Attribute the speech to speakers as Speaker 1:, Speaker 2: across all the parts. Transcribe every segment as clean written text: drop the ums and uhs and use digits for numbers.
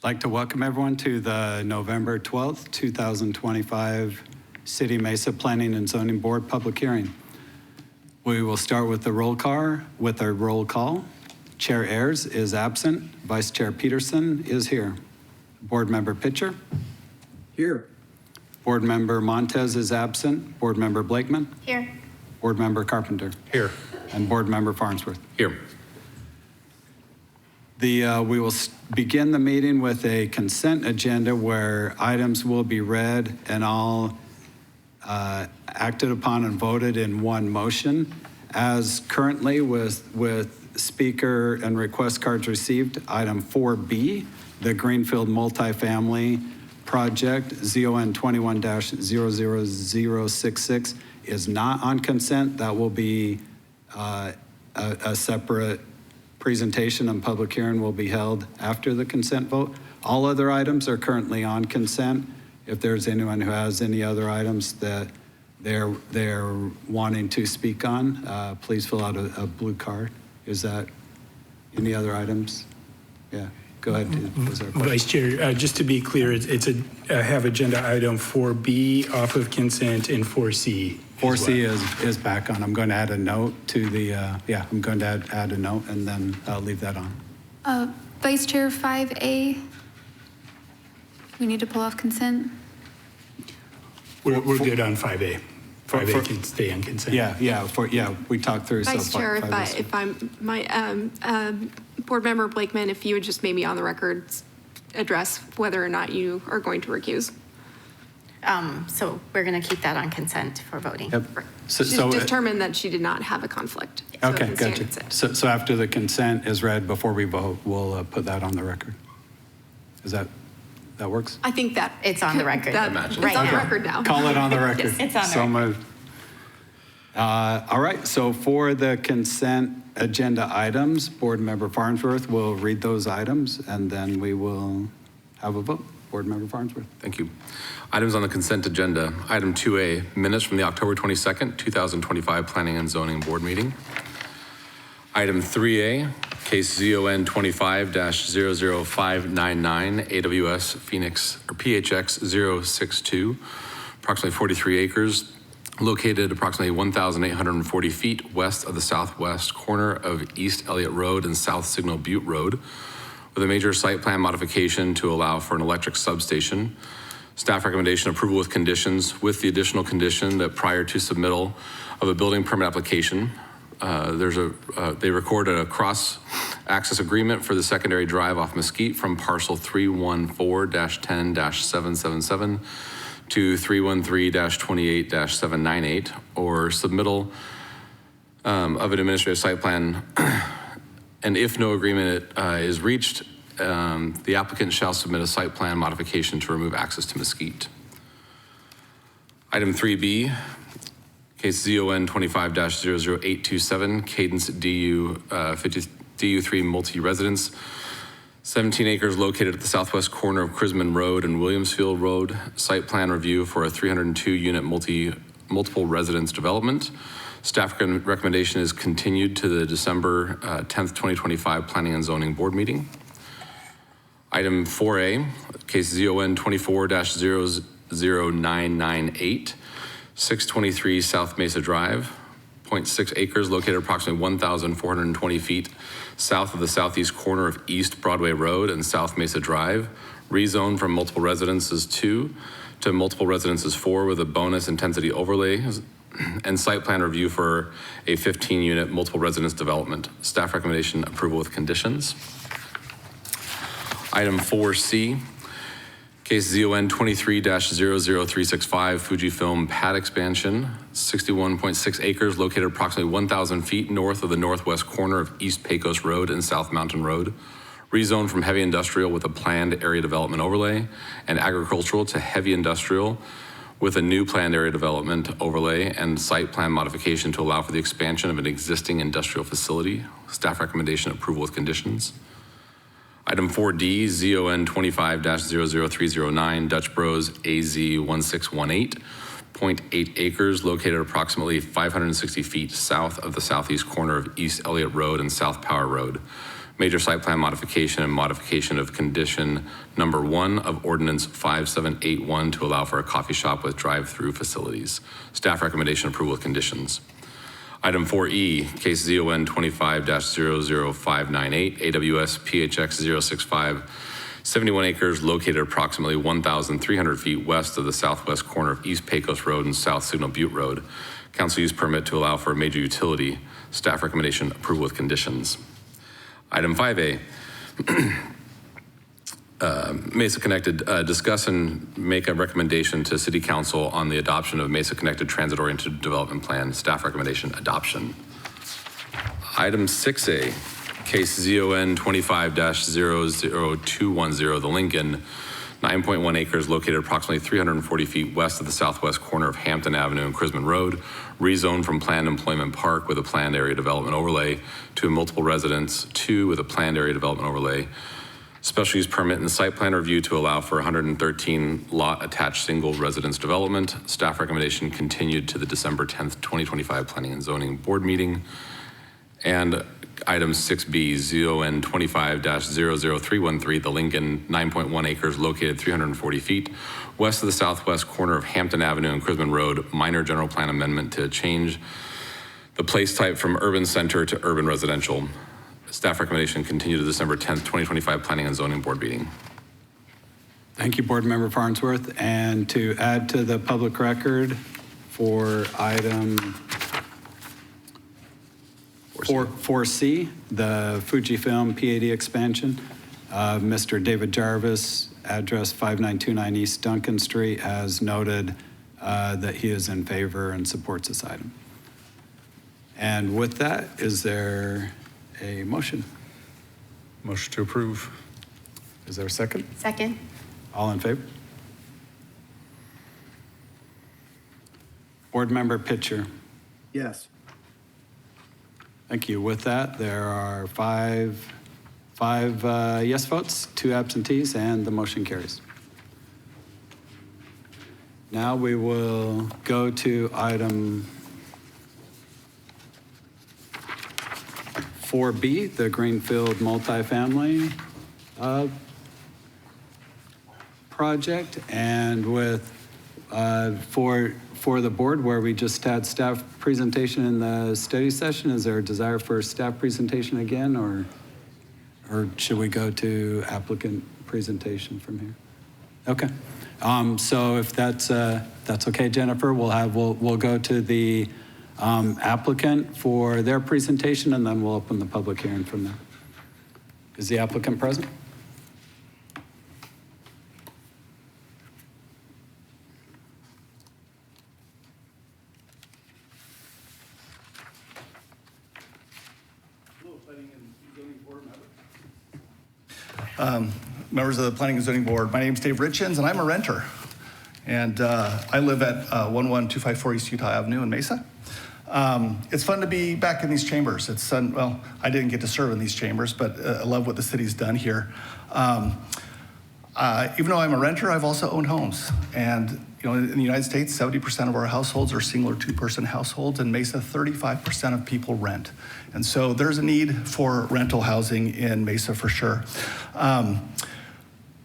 Speaker 1: I'd like to welcome everyone to the November 12th, 2025 City Mesa Planning and Zoning Board public hearing. We will start with the roll call. Chair Ayers is absent. Vice Chair Peterson is here. Board Member Pitcher?
Speaker 2: Here.
Speaker 1: Board Member Montez is absent. Board Member Blakeman?
Speaker 3: Here.
Speaker 1: Board Member Carpenter?
Speaker 4: Here.
Speaker 1: And Board Member Farnsworth?
Speaker 4: Here.
Speaker 1: We will begin the meeting with a consent agenda where items will be read and all acted upon and voted in one motion. As currently with speaker and request cards received, item 4B, the Greenfield multifamily project, ZON 21-00066, is not on consent. That will be a separate presentation and public hearing will be held after the consent vote. All other items are currently on consent. If there's anyone who has any other items that they're wanting to speak on, please fill out a blue card. Is that any other items? Yeah, go ahead.
Speaker 2: Vice Chair, just to be clear, it's a have agenda item 4B off of consent and 4C.
Speaker 1: 4C is back on. I'm going to add a note to the, I'm going to add a note and then I'll leave that on.
Speaker 3: Vice Chair 5A, we need to pull off consent.
Speaker 2: We're good on 5A. 5A can stay on consent.
Speaker 1: We talked through.
Speaker 5: Vice Chair, if Board Member Blakeman, if you would just maybe on the record address whether or not you are going to recuse.
Speaker 3: So we're going to keep that on consent for voting.
Speaker 1: Yep.
Speaker 5: She's determined that she did not have a conflict. So
Speaker 1: Okay,
Speaker 5: it can
Speaker 1: gotcha.
Speaker 5: stand.
Speaker 1: So after the consent is read, before we vote, we'll put that on the record. Is that works?
Speaker 5: I think that
Speaker 3: It's on the record.
Speaker 5: It's on the record now.
Speaker 1: Call it on the record.
Speaker 3: Yes, it's on the
Speaker 1: So moved. All right, so for the consent agenda items, Board Member Farnsworth will read those items and then we will have a vote. Board Member Farnsworth.
Speaker 4: Thank you. Items on the consent agenda. Item 2A, minutes from the October 22nd, 2025 Planning and Zoning Board meeting. Item 3A, case ZON 25-00599, AWS Phoenix or PHX 062, approximately 43 acres, located approximately 1,840 feet west of the southwest corner of East Elliott Road and South Signal Butte Road, with a major site plan modification to allow for an electric substation. Staff recommendation approval with conditions, with the additional condition that prior to submittal of a building permit application, they recorded a cross-access agreement for the secondary drive off Mesquite from parcel 314-10-777 to 313-28-798, or submittal of an administrative site plan. And if no agreement is reached, the applicant shall submit a site plan modification to remove access to Mesquite. Item 3B, case ZON 25-00827, Cadence DU3 multi-residence, 17 acres located at the southwest corner of Crisman Road and Williamsfield Road, site plan review for a 302-unit multiple residence development. Staff recommendation is continued to the December 10th, 2025 Planning and Zoning Board meeting. Item 4A, case ZON 24-00998, 623 South Mesa Drive, 0.6 acres located approximately 1,420 feet south of the southeast corner of East Broadway Road and South Mesa Drive, rezoned from multiple residences 2 to multiple residences 4 with a bonus intensity overlay and site plan review for a 15-unit multiple residence development. Staff recommendation approval with conditions. Item 4C, case ZON 23-00365 Fujifilm pad expansion, 61.6 acres located approximately 1,000 feet north of the northwest corner of East Pecos Road and South Mountain Road, rezoned from heavy industrial with a planned area development overlay and agricultural to heavy industrial with a new planned area development overlay and site plan modification to allow for the expansion of an existing industrial facility. Staff recommendation approval with conditions. Item 4D, ZON 25-00309, Dutch Bros AZ 1618, 0.8 acres located approximately 560 feet south of the southeast corner of East Elliott Road and South Power Road. major site plan modification and modification of condition number 1 of ordinance 5781 to allow for a coffee shop with drive-through facilities. Staff recommendation approval with conditions. Item 4E, case ZON 25-00598, AWS PHX 065, 71 acres located approximately 1,300 feet west of the southwest corner of East Pecos Road and South Signal Butte Road. Council use permit to allow for a major utility. Staff recommendation approval with conditions. Item 5A, Mesa Connected, discuss and make a recommendation to City Council on the adoption of Mesa Connected Transit-Oriented Development Plan. Staff recommendation adoption. Item 6A, case ZON 25-00210, the Lincoln, 9.1 acres located approximately 340 feet west of the southwest corner of Hampton Avenue and Crisman Road, rezoned from planned employment park with a planned area development overlay to a multiple residence 2 with a planned area development overlay. Special use permit and site plan review to allow for 113 lot attached single residence development. Staff recommendation continued to the December 10th, 2025 Planning and Zoning Board meeting. And item 6B, ZON 25-00313, the Lincoln, 9.1 acres located 340 feet west of the southwest corner of Hampton Avenue and Crisman Road, minor general plan amendment to change the place type from urban center to urban residential. Staff recommendation continue to December 10th, 2025 Planning and Zoning Board meeting.
Speaker 1: Thank you, Board Member Farnsworth. And to add to the public record for item 4C, the Fujifilm PAD expansion, Mr. David Jarvis, address 5929 East Duncan Street, has noted that he is in favor and supports this item. And with that, is there a motion?
Speaker 6: Motion to approve.
Speaker 1: Is there a second?
Speaker 3: Second.
Speaker 1: All in favor? Board Member Pitcher.
Speaker 7: Yes.
Speaker 1: Thank you. With that, there are five yes votes, 2 absentees, and the motion carries. Now we will go to item 4B, the Greenfield multifamily project, and with for the board, where we just had staff presentation in the study session, is there a desire for staff presentation again, or should we go to applicant presentation from here? Okay. So if that's okay, Jennifer, we'll go to the applicant for their presentation, and then we'll open the public hearing from there. Is the applicant present?
Speaker 7: Members of the Planning and Zoning Board, my name is Dave Richens, and I'm a renter. And I live at 11254 East Utah Avenue in Mesa. It's fun to be back in these chambers. It's well, I didn't get to serve in these chambers, but I love what the city's done here. Even though I'm a renter, I've also owned homes. And you know, in the United States, 70% of our households are single or 2-person households. In Mesa, 35% of people rent. And so there's a need for rental housing in Mesa for sure.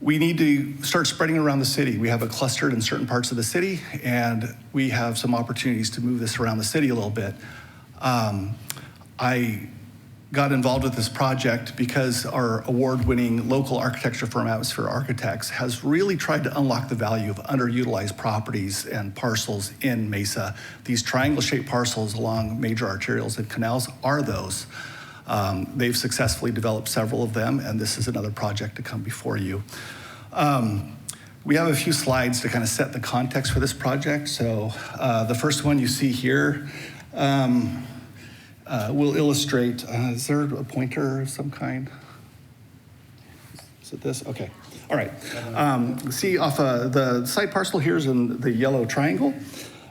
Speaker 7: We need to start spreading it around the city. We have it clustered in certain parts of the city, and we have some opportunities to move this around the city a little bit. I got involved with this project because our award-winning local architecture firm, Atmosphere Architects, has really tried to unlock the value of underutilized properties and parcels in Mesa. These triangle-shaped parcels along major arterials and canals are those. They've successfully developed several of them, and this is another project to come before you. We have a few slides to kind of set the context for this project. So the first one you see here will illustrate, is there a pointer of some kind? Is it this? Okay. All right. See off the site parcel here is in the yellow triangle.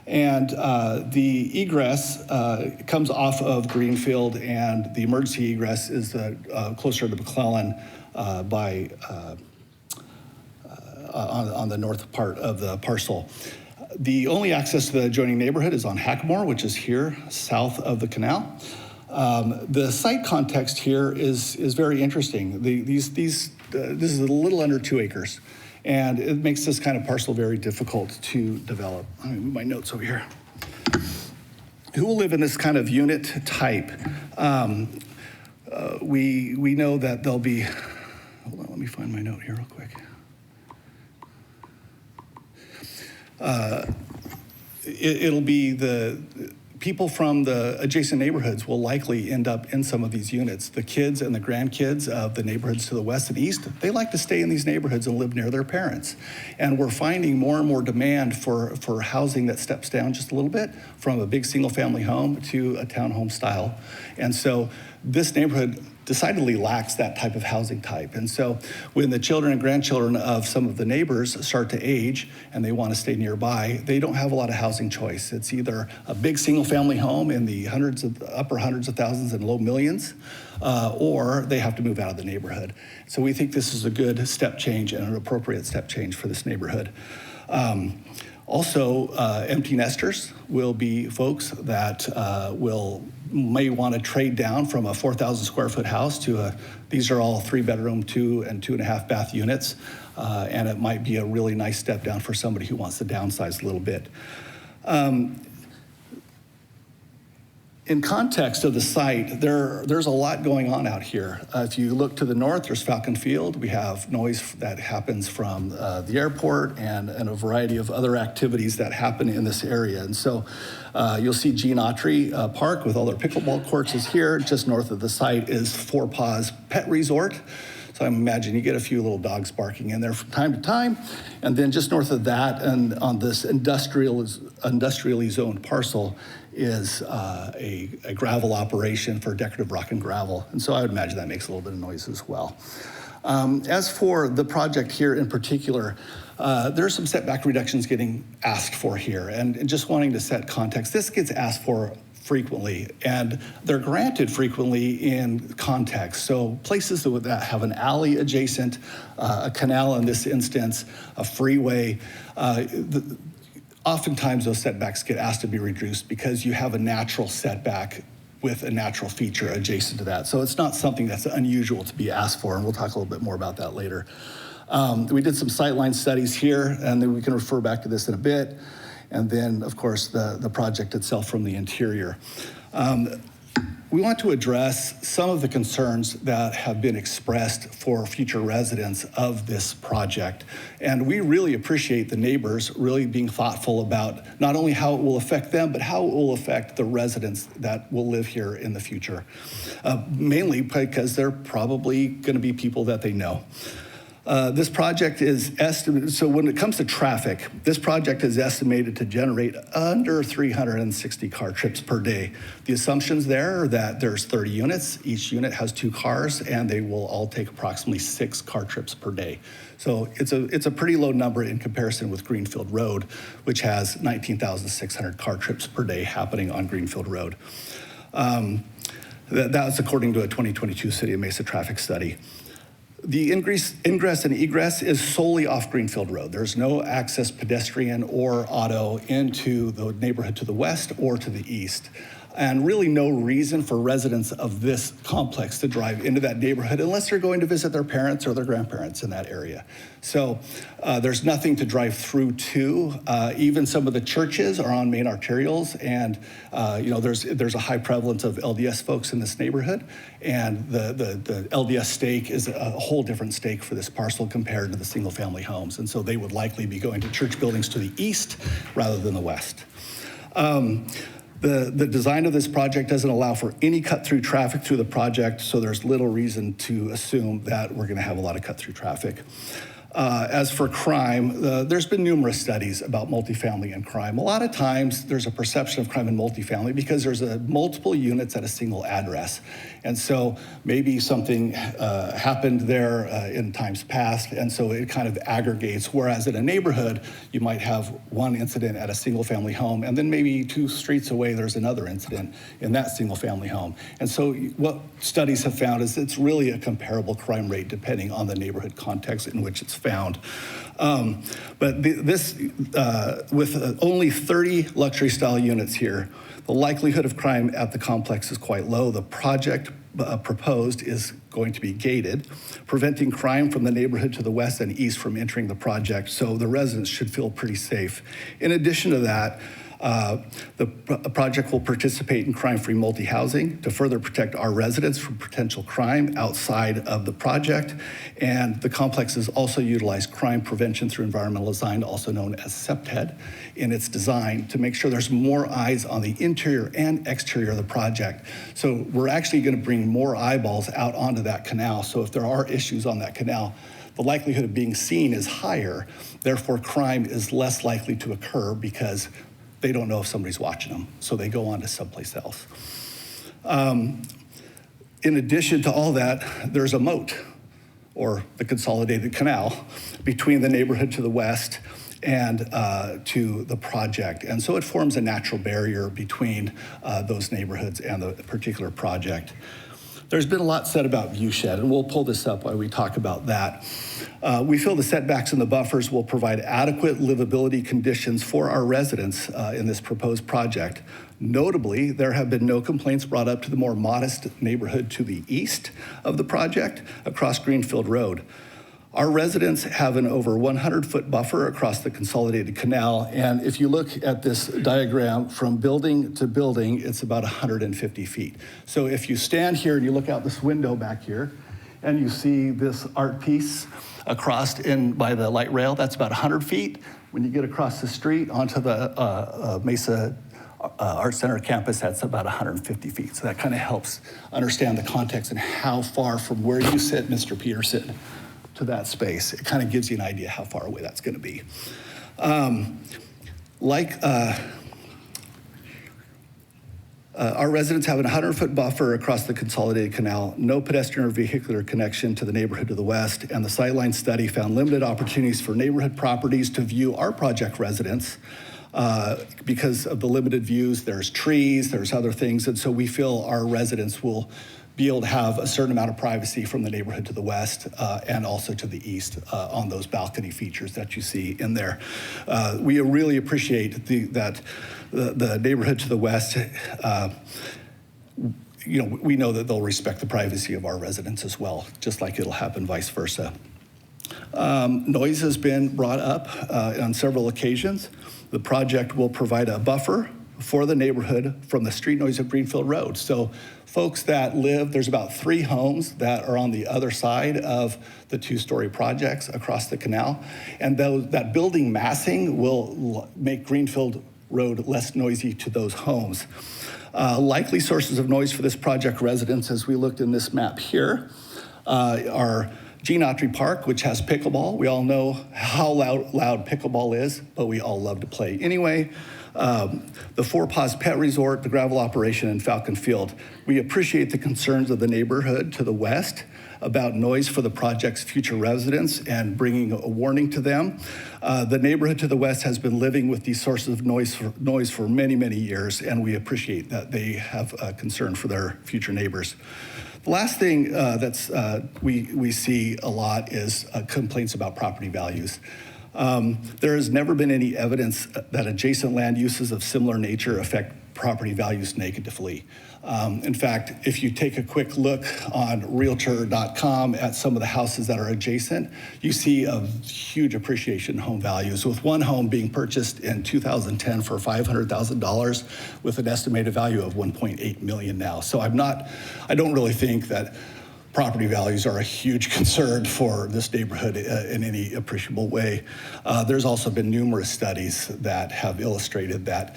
Speaker 7: And the egress comes off of Greenfield, and the emergency egress is closer to McClellan on the north part of the parcel. The only access to the adjoining neighborhood is on Hackmore, which is here south of the canal. The site context here is very interesting. This is a little under 2 acres, and it makes this kind of parcel very difficult to develop. Let me move my notes over here. Who will live in this kind of unit type? We know that there'll be, hold on, let me find my note here real quick. It'll be the people from the adjacent neighborhoods will likely end up in some of these units. The kids and the grandkids of the neighborhoods to the west and east, they like to stay in these neighborhoods and live near their parents. And we're finding more and more demand for housing that steps down just a little bit from a big single family home to a townhome style. And so this neighborhood decidedly lacks that type of housing type. And so when the children and grandchildren of some of the neighbors start to age and they want to stay nearby, they don't have a lot of housing choice. It's either a big single family home in the upper hundreds of thousands and low millions, or they have to move out of the neighborhood. So we think this is a good step change and an appropriate step change for this neighborhood. Also, empty nesters will be folks that may want to trade down from a 4,000 square foot house to these are all 3-bedroom, 2 and 2.5 bath units. And it might be a really nice step down for somebody who wants to downsize a little bit. In context of the site, there's a lot going on out here. If you look to the north, there's Falcon Field. We have noise that happens from the airport and a variety of other activities that happen in this area. And so you'll see Gene Autry Park with all their pickleball courts is here. Just north of the site is Four Paws Pet Resort. So I imagine you get a few little dogs barking in there from time to time. And then just north of that and on this industrially zoned parcel is a gravel operation for decorative rock and gravel. And so I would imagine that makes a little bit of noise as well. As for the project here in particular, there are some setback reductions getting asked for here. And just wanting to set context, this gets asked for frequently, and they're granted frequently in context. So places that have an alley adjacent, a canal in this instance, a freeway, oftentimes those setbacks get asked to be reduced because you have a natural setback with a natural feature adjacent to that. So it's not something that's unusual to be asked for, and we'll talk a little bit more about that later. We did some sightline studies here, and then we can refer back to this in a bit. And then, of course, the project itself from the interior. We want to address some of the concerns that have been expressed for future residents of this project. And we really appreciate the neighbors really being thoughtful about not only how it will affect them, but how it will affect the residents that will live here in the future. Mainly because they're probably going to be people that they know. This project is estimated, so when it comes to traffic, this project is estimated to generate under 360 car trips per day. The assumptions there are that there's 30 units, each unit has 2 cars, and they will all take approximately 6 car trips per day. So it's a pretty low number in comparison with Greenfield Road, which has 19,600 car trips per day happening on Greenfield Road. That's according to a 2022 City of Mesa traffic study. The ingress and egress is solely off Greenfield Road. There's no access pedestrian or auto into the neighborhood to the west or to the east. And really no reason for residents of this complex to drive into that neighborhood unless they're going to visit their parents or their grandparents in that area. So there's nothing to drive through to. Even some of the churches are on main arterials, and there's a high prevalence of LDS folks in this neighborhood, and the LDS stake is a whole different stake for this parcel compared to the single family homes. And so they would likely be going to church buildings to the east rather than the west. The design of this project doesn't allow for any cut-through traffic through the project, so there's little reason to assume that we're going to have a lot of cut-through traffic. As for crime, there's been numerous studies about multifamily and crime. A lot of times there's a perception of crime in multifamily because there's multiple units at a single address. And so maybe something happened there in times past, and so it kind of aggregates. Whereas in a neighborhood, you might have one incident at a single family home, and then maybe 2 streets away, there's another incident in that single family home. And so what studies have found is it's really a comparable crime rate depending on the neighborhood context in which it's found. With only 30 luxury style units here, the likelihood of crime at the complex is quite low. The project proposed is going to be gated, preventing crime from the neighborhood to the west and east from entering the project, so the residents should feel pretty safe. In addition to that, the project will participate in crime-free multi-housing to further protect our residents from potential crime outside of the project. And the complexes also utilize crime prevention through environmental design, also known as CPTED, in its design to make sure there's more eyes on the interior and exterior of the project. So we're actually going to bring more eyeballs out onto that canal. So if there are issues on that canal, the likelihood of being seen is higher. Therefore, crime is less likely to occur because they don't know if somebody's watching them, so they go on to someplace else. In addition to all that, there's a moat, or the consolidated canal, between the neighborhood to the west and to the project. And so it forms a natural barrier between those neighborhoods and the particular project. There's been a lot said about viewshed, and we'll pull this up while we talk about that. We feel the setbacks and the buffers will provide adequate livability conditions for our residents in this proposed project. Notably, there have been no complaints brought up to the more modest neighborhood to the east of the project across Greenfield Road. Our residents have an over 100-foot buffer across the consolidated canal, and if you look at this diagram from building to building, it's about 150 feet. So if you stand here and you look out this window back here, and you see this art piece across in by the light rail, that's about 100 feet. When you get across the street onto the Mesa Art Center campus, that's about 150 feet. So that kind of helps understand the context and how far from where you sit, Mr. Peterson, to that space. It kind of gives you an idea how far away that's going to be. Our residents have a 100-foot buffer across the consolidated canal, no pedestrian or vehicular connection to the neighborhood to the west, and the sightline study found limited opportunities for neighborhood properties to view our project residents because of the limited views. There's trees, there's other things, and so we feel our residents will be able to have a certain amount of privacy from the neighborhood to the west and also to the east on those balcony features that you see in there. We really appreciate that the neighborhood to the west, we know that they'll respect the privacy of our residents as well, just like it'll happen vice versa. Noise has been brought up on several occasions. The project will provide a buffer for the neighborhood from the street noise of Greenfield Road. So folks that live, there's about 3 homes that are on the other side of the 2-story projects across the canal. And that building massing will make Greenfield Road less noisy to those homes. Likely sources of noise for this project residents, as we looked in this map here, are Gene Autry Park, which has pickleball. We all know how loud pickleball is, but we all love to play anyway. The Four Paws Pet Resort, the gravel operation, and Falcon Field. We appreciate the concerns of the neighborhood to the west about noise for the project's future residents and bringing a warning to them. The neighborhood to the west has been living with these sources of noise for many, many years, and we appreciate that they have a concern for their future neighbors. The last thing we see a lot is complaints about property values. There has never been any evidence that adjacent land uses of similar nature affect property values negatively. In fact, if you take a quick look on Realtor.com at some of the houses that are adjacent, you see a huge appreciation in home values, with one home being purchased in 2010 for $500,000 with an estimated value of $1.8 million now. So I don't really think that property values are a huge concern for this neighborhood in any appreciable way. There's also been numerous studies that have illustrated that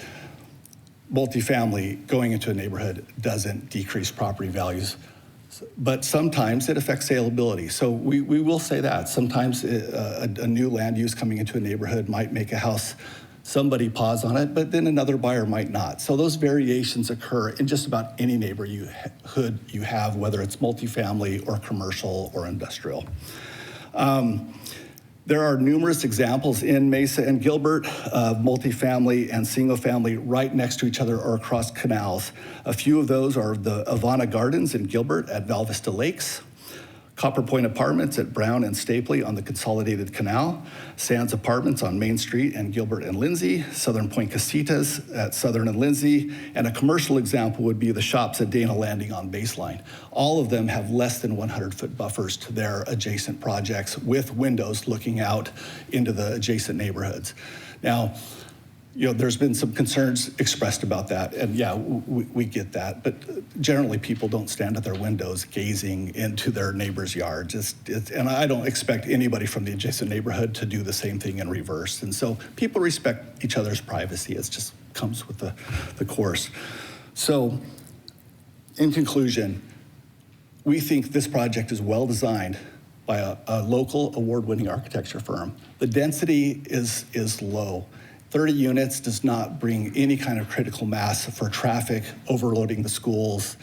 Speaker 7: multifamily going into a neighborhood doesn't decrease property values, but sometimes it affects saleability. So we will say that. Sometimes a new land use coming into a neighborhood might make a house, somebody pause on it, but then another buyer might not. So those variations occur in just about any neighborhood you have, whether it's multifamily or commercial or industrial. There are numerous examples in Mesa and Gilbert of multifamily and single family right next to each other or across canals. A few of those are the Avana Gardens in Gilbert at Val Vista Lakes, Copper Point Apartments at Brown and Stapley on the Consolidated Canal, Sands Apartments on Main Street and Gilbert and Lindsay, Southern Point Casitas at Southern and Lindsay, and a commercial example would be the shops at Dana Landing on Baseline. All of them have less than 100-foot buffers to their adjacent projects with windows looking out into the adjacent neighborhoods. Now, there's been some concerns expressed about that, and yeah, we get that, but generally people don't stand at their windows gazing into their neighbor's yard. And I don't expect anybody from the adjacent neighborhood to do the same thing in reverse. And so people respect each other's privacy. It just comes with the course. So in conclusion, we think this project is well designed by a local award-winning architecture firm. The density is low. 30 units does not bring any kind of critical mass for traffic overloading the schools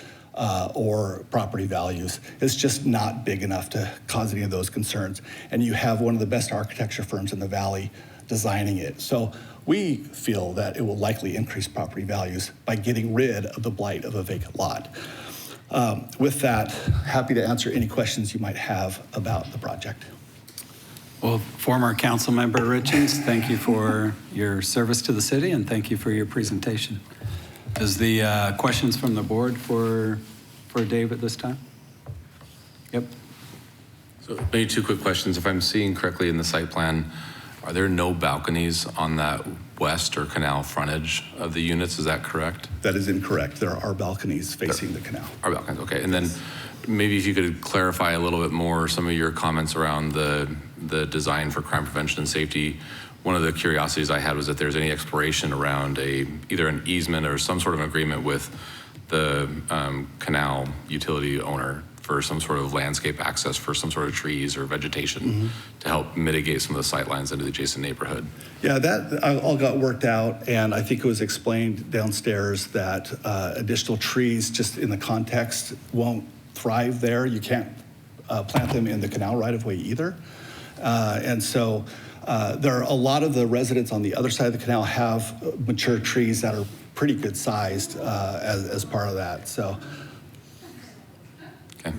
Speaker 7: or property values. It's just not big enough to cause any of those concerns. And you have one of the best architecture firms in the valley designing it. So we feel that it will likely increase property values by getting rid of the blight of a vacant lot. With that, happy to answer any questions you might have about the project.
Speaker 1: Well, former council member Richens, thank you for your service to the city and thank you for your presentation. Is the questions from the board for Dave at this time? Yep.
Speaker 4: So maybe two quick questions. If I'm seeing correctly in the site plan, are there no balconies on that west or canal frontage of the units? Is that correct?
Speaker 7: That is incorrect. There are balconies facing the canal.
Speaker 4: Are balconies, okay. And then maybe if you could clarify a little bit more some of your comments around the design for crime prevention and safety. One of the curiosities I had was if there's any exploration around either an easement or some sort of agreement with the canal utility owner for some sort of landscape access for some sort of trees or vegetation to help mitigate some of the sightlines into the adjacent neighborhood.
Speaker 7: Yeah, that all got worked out, and I think it was explained downstairs that additional trees, just in the context, won't thrive there. You can't plant them in the canal right-of-way either. And so there are a lot of the residents on the other side of the canal have mature trees that are pretty good sized as part of that. So.
Speaker 4: Okay.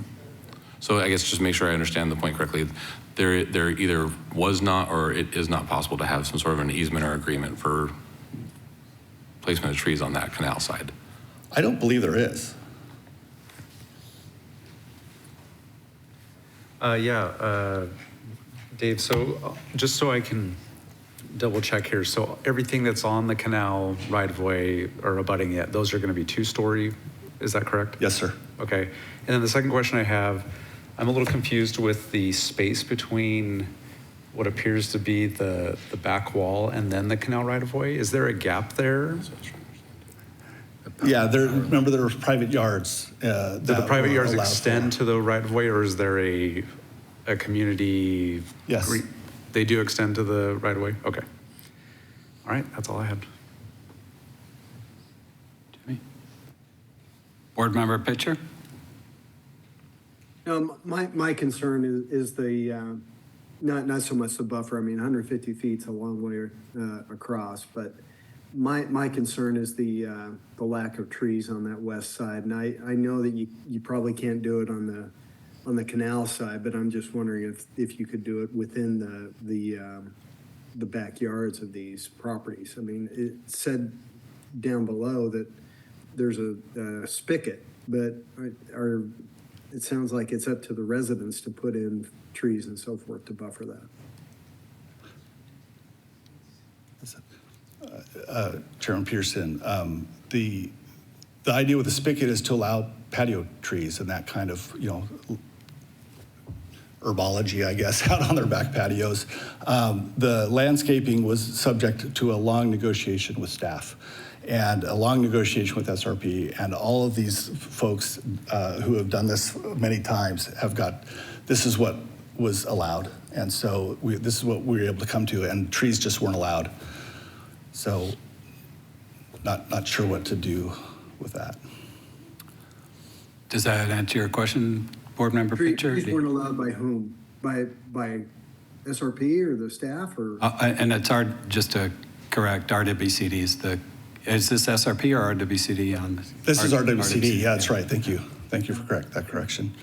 Speaker 4: So I guess just make sure I understand the point correctly. There either was not or it is not possible to have some sort of an easement or agreement for placement of trees on that canal side.
Speaker 7: I don't believe there is.
Speaker 6: Dave, so just so I can double check here, so everything that's on the canal right of way or abutting it, those are going to be 2-story, is that correct?
Speaker 7: Yes, sir.
Speaker 6: Okay. And then the second question I have, I'm a little confused with the space between what appears to be the back wall and then the canal right of way. Is there a gap there?
Speaker 7: Yeah, remember there were private yards.
Speaker 6: Do the private yards extend to the right of way, or is there a community?
Speaker 7: Yes.
Speaker 6: They do extend to the right of way? Okay. All right, that's all I had.
Speaker 1: Jimmy? Board member Pitcher?
Speaker 8: My concern is the, not so much the buffer. I mean, 150 feet's a long way across, but my concern is the lack of trees on that west side. And I know that you probably can't do it on the canal side, but I'm just wondering if you could do it within the backyards of these properties. I mean, it said down below that there's a spigot, but it sounds like it's up to the residents to put in trees and so forth to buffer that.
Speaker 7: Chairman Pearson, the idea with the spigot is to allow patio trees and that kind of, herbology, I guess, out on their back patios. The landscaping was subject to a long negotiation with staff and a long negotiation with SRP, and all of these folks who have done this many times this is what was allowed. And so this is what we were able to come to, and trees just weren't allowed. So not sure what to do with that.
Speaker 1: Does that answer your question, Board Member Pitcher?
Speaker 8: Trees weren't allowed by whom? By SRP or the staff or?
Speaker 1: And it's just to correct, RWCD is this SRP or RWCD on?
Speaker 7: This is RWCD. Yeah, that's right. Thank you. Thank you for that correction.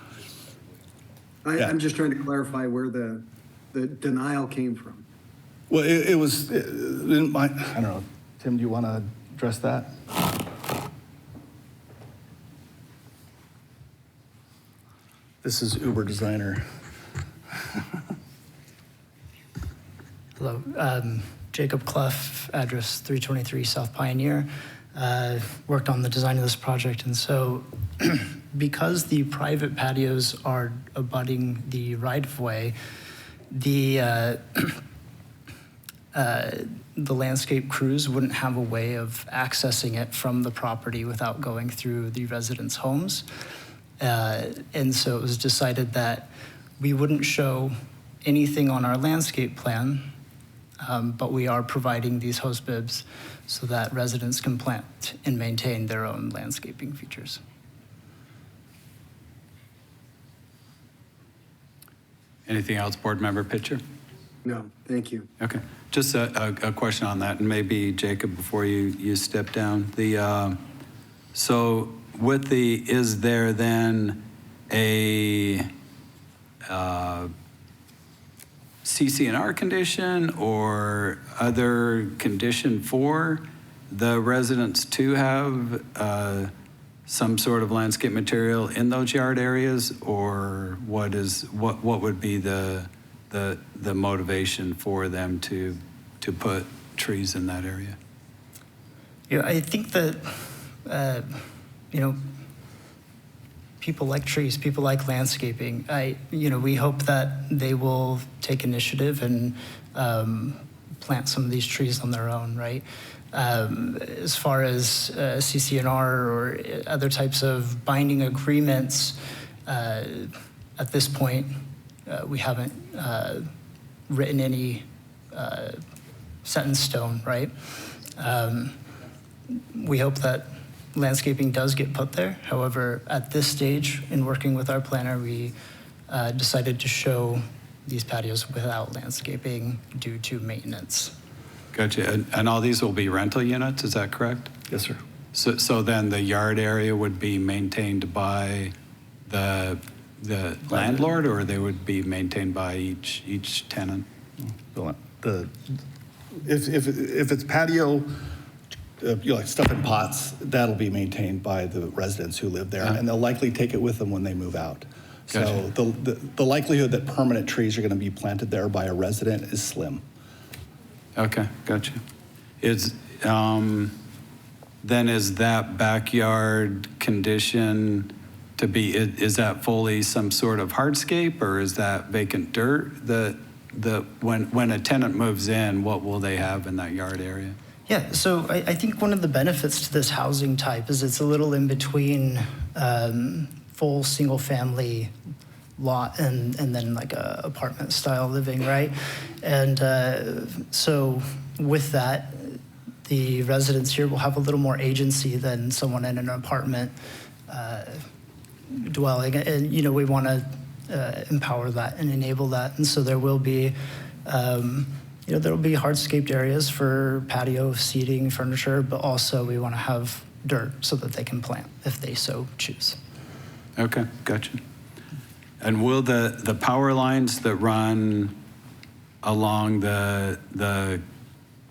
Speaker 7: Yeah.
Speaker 8: I'm just trying to clarify where the denial came from.
Speaker 7: Well, it was, in my, I don't know, Tim, do you want to address that? This is Uber Designer.
Speaker 9: Hello, Jacob Clough, address 323 South Pioneer. Worked on the design of this project, and so because the private patios are abutting the right-of-way, the landscape crews wouldn't have a way of accessing it from the property without going through the residents' homes. And so it was decided that we wouldn't show anything on our landscape plan, but we are providing these host bibs so that residents can plant and maintain their own landscaping features.
Speaker 1: Anything else, Board Member Pitcher?
Speaker 8: No, thank you.
Speaker 1: Okay, just a question on that, and maybe Jacob, before you step down. So with is there then a CC&R condition or other condition for the residents to have some sort of landscape material in those yard areas, or what would be the motivation for them to put trees in that area?
Speaker 9: Yeah, I think that, people like trees, people like landscaping. We hope that they will take initiative and plant some of these trees on their own, right? As far as CC&R or other types of binding agreements, at this point, we haven't written any set in stone, right? We hope that landscaping does get put there. However, at this stage, in working with our planner, we decided to show these patios without landscaping due to maintenance.
Speaker 1: Gotcha. And all these will be rental units, is that correct?
Speaker 7: Yes, sir.
Speaker 1: So then the yard area would be maintained by the landlord, or they would be maintained by each tenant?
Speaker 7: If it's patio, like stuff in pots, that'll be maintained by the residents who live there, and they'll likely take it with them when they move out. So the likelihood that permanent trees are going to be planted there by a resident is slim.
Speaker 1: Okay, gotcha. Then is that backyard condition to be, is that fully some sort of hardscape, or is that vacant dirt? When a tenant moves in, what will they have in that yard area?
Speaker 9: Yeah, so I think one of the benefits to this housing type is it's a little in between full single-family lot and then like a apartment-style living, right? And so with that, the residents here will have a little more agency than someone in an apartment dwelling. And, we want to empower that and enable that. And so there will be there will be hardscaped areas for patio, seating, furniture, but also we want to have dirt so that they can plant if they so choose.
Speaker 1: Okay, gotcha. And will the power lines that run along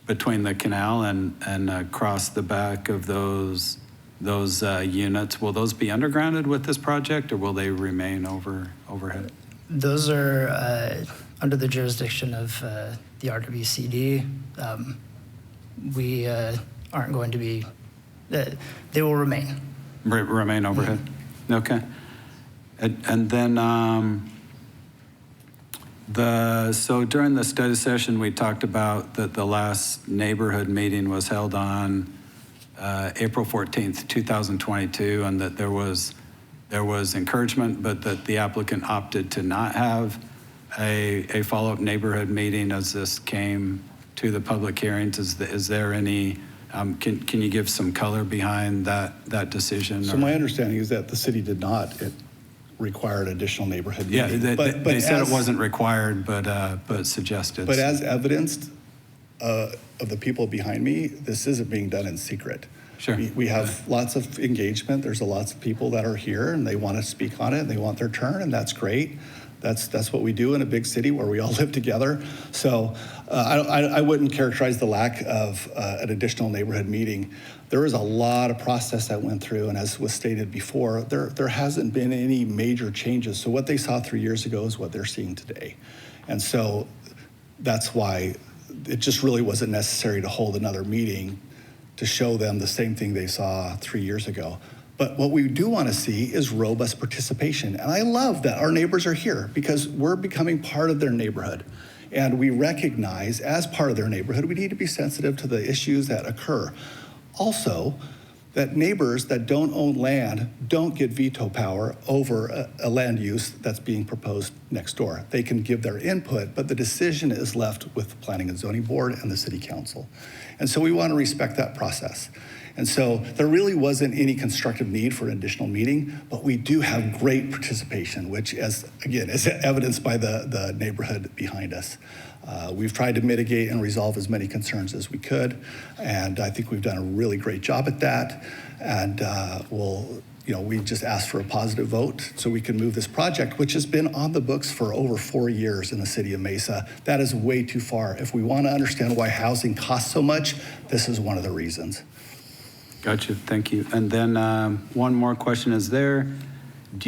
Speaker 1: between the canal and across the back of those units, will those be undergrounded with this project, or will they remain overhead?
Speaker 9: Those are under the jurisdiction of the RWCD. We aren't going to be, they will remain.
Speaker 1: Remain overhead? Mm-hmm. Okay. And then so during the study session, we talked about that the last neighborhood meeting was held on April 14th, 2022, and that there was encouragement, but that the applicant opted to not have a follow-up neighborhood meeting as this came to the public hearings. Is there any, can you give some color behind that decision?
Speaker 7: So my understanding is that the city did not require an additional neighborhood meeting.
Speaker 1: Yeah, they said it wasn't required, but suggested.
Speaker 7: But as evidenced of the people behind me, this isn't being done in secret.
Speaker 1: Sure.
Speaker 7: We have lots of engagement. There's lots of people that are here and they want to speak on it and they want their turn, and that's great. That's what we do in a big city where we all live together. So I wouldn't characterize the lack of an additional neighborhood meeting. There was a lot of process that went through, and as was stated before, there hasn't been any major changes. So what they saw 3 years ago is what they're seeing today. And so that's why it just really wasn't necessary to hold another meeting to show them the same thing they saw 3 years ago. But what we do want to see is robust participation. And I love that our neighbors are here because we're becoming part of their neighborhood. And we recognize as part of their neighborhood, we need to be sensitive to the issues that occur. Also, that neighbors that don't own land don't get veto power over a land use that's being proposed next door. They can give their input, but the decision is left with the Planning and Zoning Board and the City Council. And so we want to respect that process. And so there really wasn't any constructive need for an additional meeting, but we do have great participation, which is evidenced by the neighborhood behind us. We've tried to mitigate and resolve as many concerns as we could, and I think we've done a really great job at that. And we just asked for a positive vote so we can move this project, which has been on the books for over 4 years in the city of Mesa. That is way too far. If we want to understand why housing costs so much, this is one of the reasons.
Speaker 1: Gotcha, thank you. And then one more question is do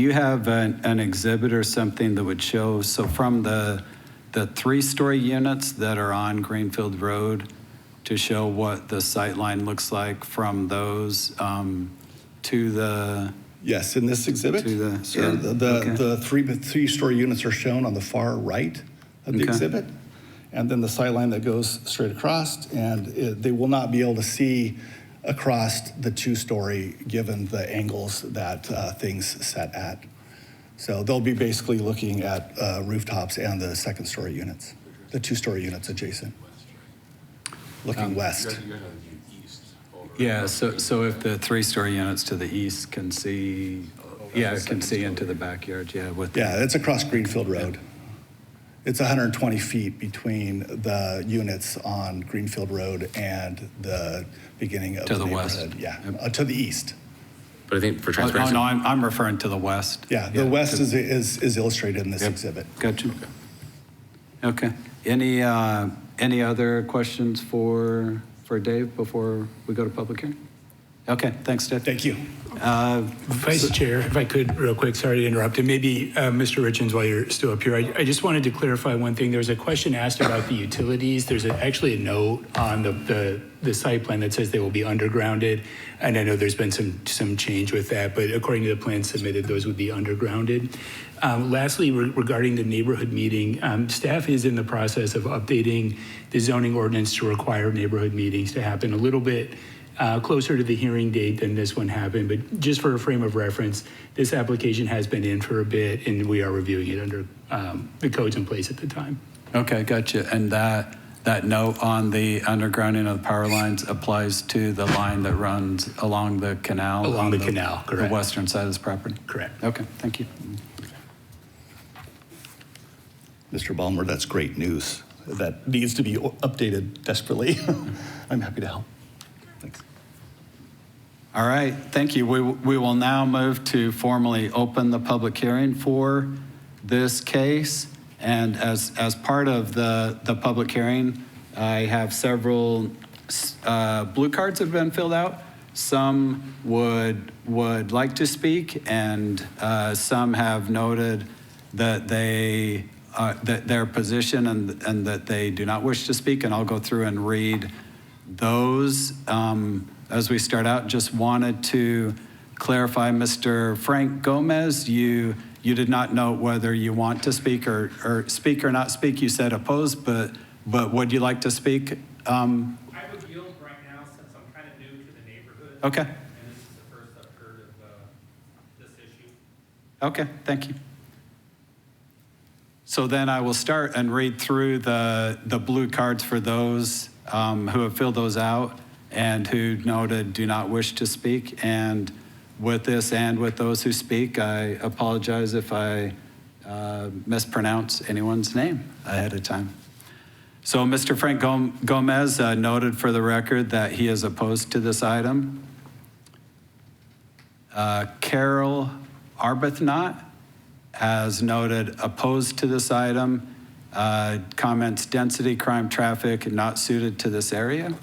Speaker 1: you have an exhibit or something that would show, so from the 3-story units that are on Greenfield Road to show what the sight line looks like from those to the...
Speaker 7: Yes, in this exhibit, the 3-story units are shown on the far right of the exhibit, and then the sight line that goes straight across, and they will not be able to see across the 2-story given the angles that things set at. So they'll be basically looking at rooftops and the 2nd-story units, the 2-story units adjacent, looking west.
Speaker 1: Yeah, so if the 3-story units to the east can see, can see into the backyard,
Speaker 7: it's across Greenfield Road. It's 120 feet between the units on Greenfield Road and the beginning of the neighborhood. To the east.
Speaker 4: But I think for transparency.
Speaker 1: No, I'm referring to the west.
Speaker 7: Yeah, the west is illustrated in this exhibit.
Speaker 1: Gotcha. Okay. Any other questions for Dave before we go to public hearing? Okay, thanks, Dave.
Speaker 7: Thank you.
Speaker 2: Vice Chair, if I could, real quick, sorry to interrupt, and maybe Mr. Richens, while you're still up here, I just wanted to clarify one thing. There was a question asked about the utilities. There's actually a note on the site plan that says they will be undergrounded, and I know there's been some change with that, but according to the plan submitted, those would be undergrounded. Lastly, regarding the neighborhood meeting, staff is in the process of updating the zoning ordinance to require neighborhood meetings to happen a little bit closer to the hearing date than this one happened. But just for a frame of reference, this application has been in for a bit, and we are reviewing it under the codes in place at the time.
Speaker 1: Okay, gotcha. And that note on the undergrounding of the power lines applies to the line that runs along the canal?
Speaker 2: Along the canal, correct.
Speaker 1: The western side of this property?
Speaker 2: Correct.
Speaker 1: Okay, thank you.
Speaker 7: Mr. Ballmer, that's great news. That needs to be updated desperately. I'm happy to help. Thanks.
Speaker 1: All right, thank you. We will now move to formally open the public hearing for this case. And as part of the public hearing, I have several blue cards that have been filled out. Some would like to speak, and some have noted that that their position and that they do not wish to speak. And I'll go through and read those. As we start out, just wanted to clarify, Mr. Frank Gomez, you did not note whether you want to speak or speak or not speak. You said opposed, but would you like to speak?
Speaker 10: I would yield right now since I'm kind of new to the neighborhood.
Speaker 1: Okay.
Speaker 10: And this is the first I've heard of this issue.
Speaker 1: Okay, thank you. So then I will start and read through the blue cards for those who have filled those out and who noted do not wish to speak. And with this and with those who speak, I apologize if I mispronounce anyone's name ahead of time. So Mr. Frank Gomez noted for the record that he is opposed to this item. Carol Arbuthnot has noted opposed to this item. Comments density, crime, traffic, not suited to this area.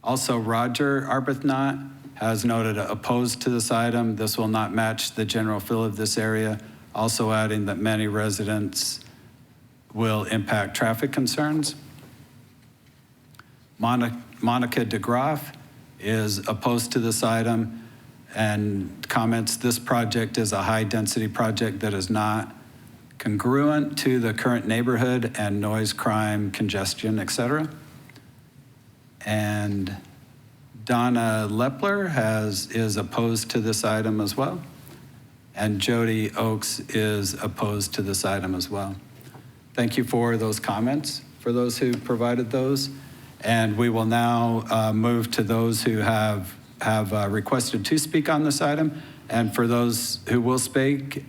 Speaker 1: Also, Roger Arbuthnot has noted opposed to this item. This will not match the general feel of this area. Also adding that many residents will impact traffic concerns. Monica DeGraff is opposed to this item and comments this project is a high-density project that is not congruent to the current neighborhood and noise, crime, congestion, et cetera. And Donna Lepler is opposed to this item as well. And Jody Oakes is opposed to this item as well. Thank you for those comments, for those who provided those. And we will now move to those who have requested to speak on this item. And for those who will speak,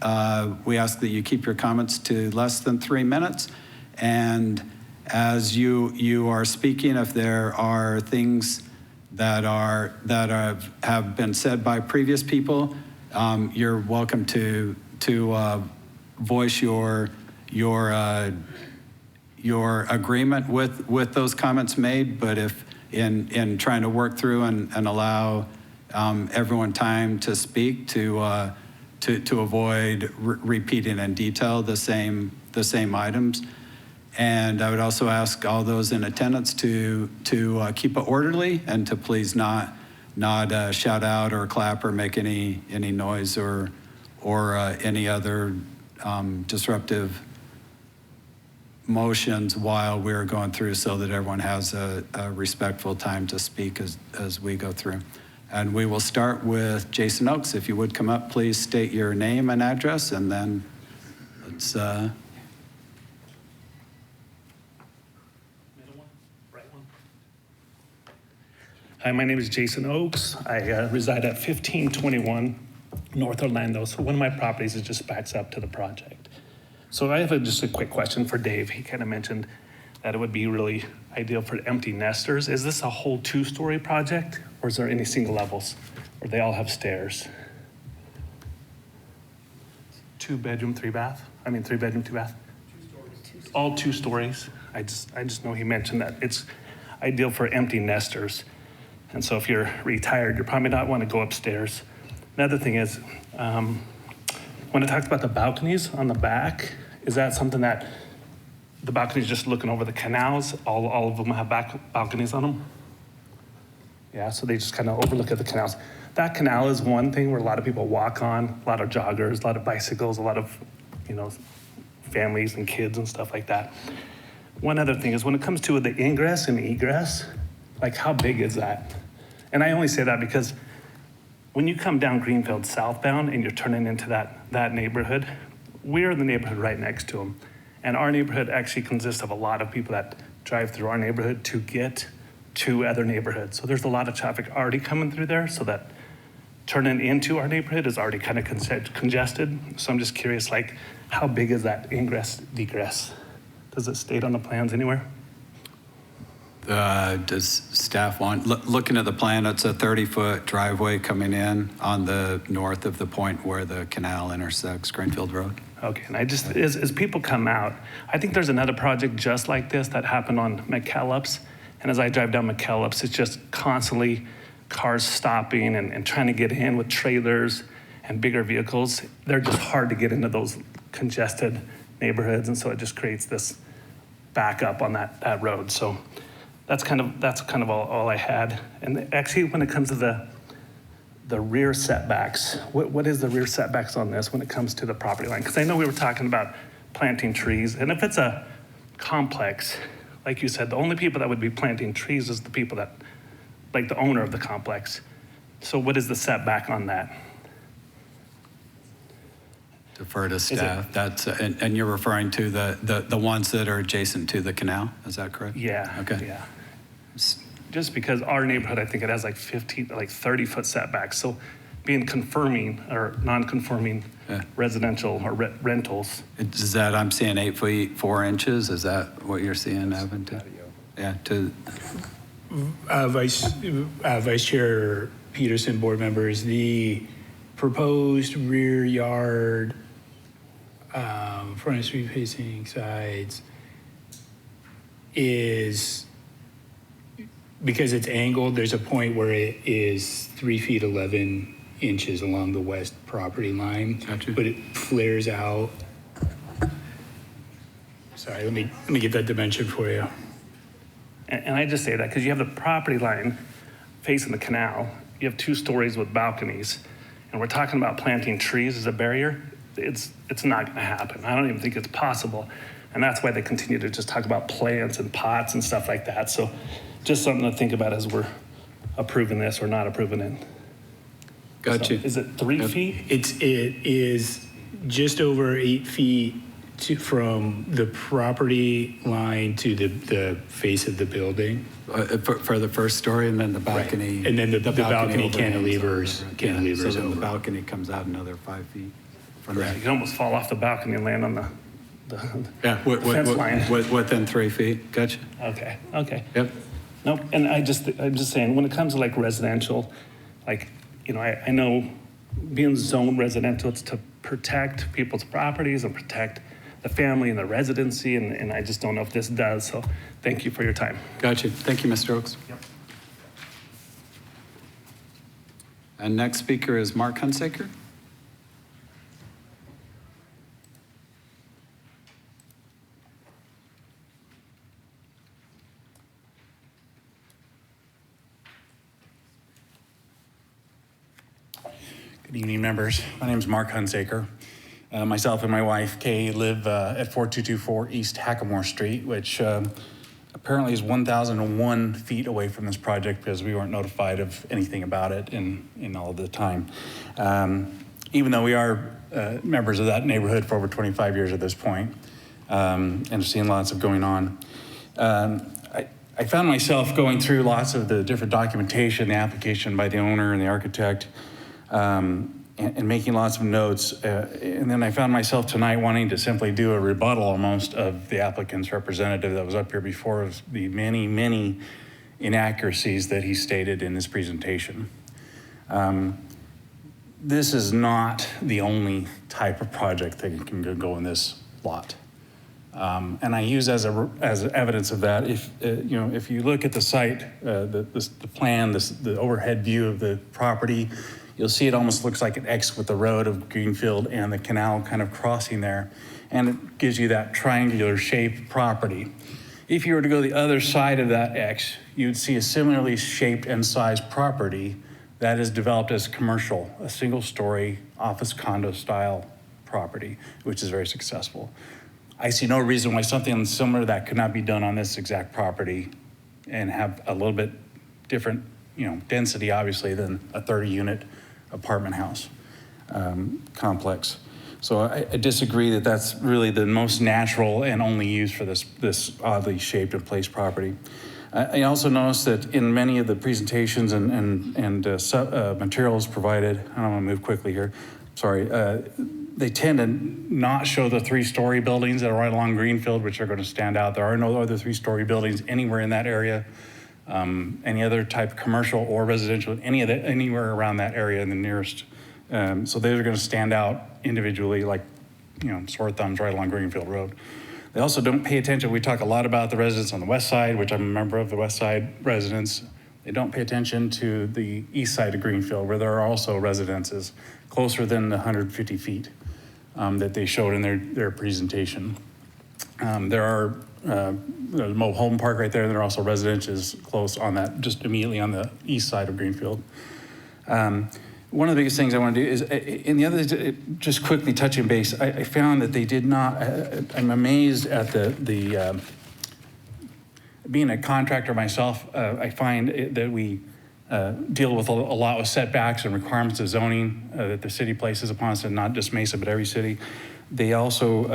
Speaker 1: we ask that you keep your comments to less than 3 minutes. And as you are speaking, if there are things that have been said by previous people, you're welcome to voice your agreement with those comments made. But if in trying to work through and allow everyone time to speak, to avoid repeating in detail the same items. And I would also ask all those in attendance to keep it orderly and to please not shout out or clap or make any noise or any other disruptive motions while we're going through, so that everyone has a respectful time to speak as we go through. And we will start with Jason Oakes. If you would come up, please state your name and address, and then let's.
Speaker 10: Hi, my name is Jason Oakes. I reside at 1521 North Orlando. So one of my properties is just backs up to the project. So I have just a quick question for Dave. He kind of mentioned that it would be really ideal for empty nesters. Is this a whole 2-story project, or is there any single levels, or they all have stairs? 2-bedroom, 3-bath? I mean, 3-bedroom, 2-bath? 2 stories. All 2 stories. I just know he mentioned that it's ideal for empty nesters. And so if you're retired, you probably not want to go upstairs. Another thing is, when it talks about the balconies on the back, is that something that the balconies just looking over the canals? All of them have balconies on them? Yeah, so they just kind of overlook at the canals. That canal is one thing where a lot of people walk on, a lot of joggers, a lot of bicycles, a lot of, families and kids and stuff like that. One other thing is when it comes to the ingress and egress, like how big is that? And I only say that because when you come down Greenfield southbound and you're turning into that neighborhood, we're in the neighborhood right next to them. And our neighborhood actually consists of a lot of people that drive through our neighborhood to get to other neighborhoods. So there's a lot of traffic already coming through there, so that turning into our neighborhood is already kind of congested. So I'm just curious, like, how big is that ingress, egress? Does it state on the plans anywhere?
Speaker 1: Does staff want, looking at the plan, it's a 30-foot driveway coming in on the north of the point where the canal intersects Greenfield Road.
Speaker 10: Okay, and I just, as people come out, I think there's another project just like this that happened on McKellips. And as I drive down McKellips, it's just constantly cars stopping and trying to get in with trailers and bigger vehicles. They're just hard to get into those congested neighborhoods. And so it just creates this backup on that road. So that's kind of all I had. And actually, when it comes to the rear setbacks, what is the rear setbacks on this when it comes to the property line? Because I know we were talking about planting trees, and if it's a complex, like you said, the only people that would be planting trees is the people that, like the owner of the complex. So what is the setback on that?
Speaker 1: Defer to staff. That's and you're referring to the ones that are adjacent to the canal. Is that correct?
Speaker 10: Yeah.
Speaker 1: Okay.
Speaker 10: Yeah. Just because our neighborhood, I think it has like 30-foot setbacks. So being conforming or non-conforming residential or rentals.
Speaker 1: Is that, I'm seeing 8 feet 4 inches? Is that what you're seeing, Evan? Yeah.
Speaker 2: Vice Chair Peterson, board members, the proposed rear yard, front and street facing sides is, because it's angled, there's a point where it is 3 feet 11 inches along the west property line.
Speaker 1: Gotcha.
Speaker 2: But it flares out. Sorry, let me get that dimension for you.
Speaker 10: And I just say that because you have the property line facing the canal. You have 2 stories with balconies, and we're talking about planting trees as a barrier. It's not going to happen. I don't even think it's possible. And that's why they continue to just talk about plants and pots and stuff like that. So just something to think about as we're approving this or not approving it.
Speaker 1: Gotcha.
Speaker 10: So is it 3 feet?
Speaker 2: It is just over 8 feet from the property line to the face of the building.
Speaker 1: For the first story, and then the balcony.
Speaker 2: And then the balcony
Speaker 1: overhangs
Speaker 2: cantilevers
Speaker 1: over.
Speaker 2: cantilevers
Speaker 1: So then the
Speaker 2: over.
Speaker 1: balcony comes out another 5 feet. from
Speaker 10: You
Speaker 1: that.
Speaker 10: can almost fall off the balcony and land on the
Speaker 1: Yeah,
Speaker 10: fence line.
Speaker 1: within 3 feet. Gotcha.
Speaker 10: Okay.
Speaker 1: Yep.
Speaker 10: Nope, and I'm just saying, when it comes to like residential, like, I know being zoned residential, it's to protect people's properties and protect the family and the residency, and I just don't know if this does, so thank you for your time.
Speaker 1: Gotcha. Thank you, Mr. Oaks.
Speaker 10: Yep.
Speaker 1: And next speaker is Mark Hunsaker.
Speaker 11: Good evening, members. My name is Mark Hunsaker. Myself and my wife, Kay, live at 4224 East Hackamore Street, which apparently is 1,001 feet away from this project because we weren't notified of anything about it in all of the time. Even though we are members of that neighborhood for over 25 years at this point, and have seen lots of going on. I found myself going through lots of the different documentation, the application by the owner and the architect, and making lots of notes. And then I found myself tonight wanting to simply do a rebuttal almost of the applicant's representative that was up here before, of the many, many inaccuracies that he stated in his presentation. This is not the only type of project that can go in this lot. And I use as evidence of that, if you look at the site, the plan, the overhead view of the property, you'll see it almost looks like an X with the road of Greenfield and the canal kind of crossing there. And it gives you that triangular shaped property. If you were to go the other side of that X, you'd see a similarly shaped and sized property that is developed as commercial, a single story office condo style property, which is very successful. I see no reason why something similar to that could not be done on this exact property and have a little bit different, density obviously than a 30-unit apartment house complex. So I disagree that that's really the most natural and only use for this oddly shaped and placed property. I also noticed that in many of the presentations and materials provided, I don't want to move quickly here, sorry, they tend to not show the 3-story buildings that are right along Greenfield, which are going to stand out. There are no other 3-story buildings anywhere in that area. Any other type of commercial or residential, anywhere around that area in the nearest. So those are going to stand out individually, like, sore thumbs right along Greenfield Road. They also don't pay attention. We talk a lot about the residents on the west side, which I'm a member of the west side residents. They don't pay attention to the east side of Greenfield, where there are also residences closer than the 150 feet that they showed in their presentation. There are there's a mobile home park right there, and there are also residences close on that, just immediately on the east side of Greenfield. One of the biggest things I want to do is, and the other, just quickly touching base, I found that they did not, I'm amazed at the being a contractor myself, I find that we deal with a lot with setbacks and requirements of zoning that the city places upon us, and not just Mesa, but every city. They also,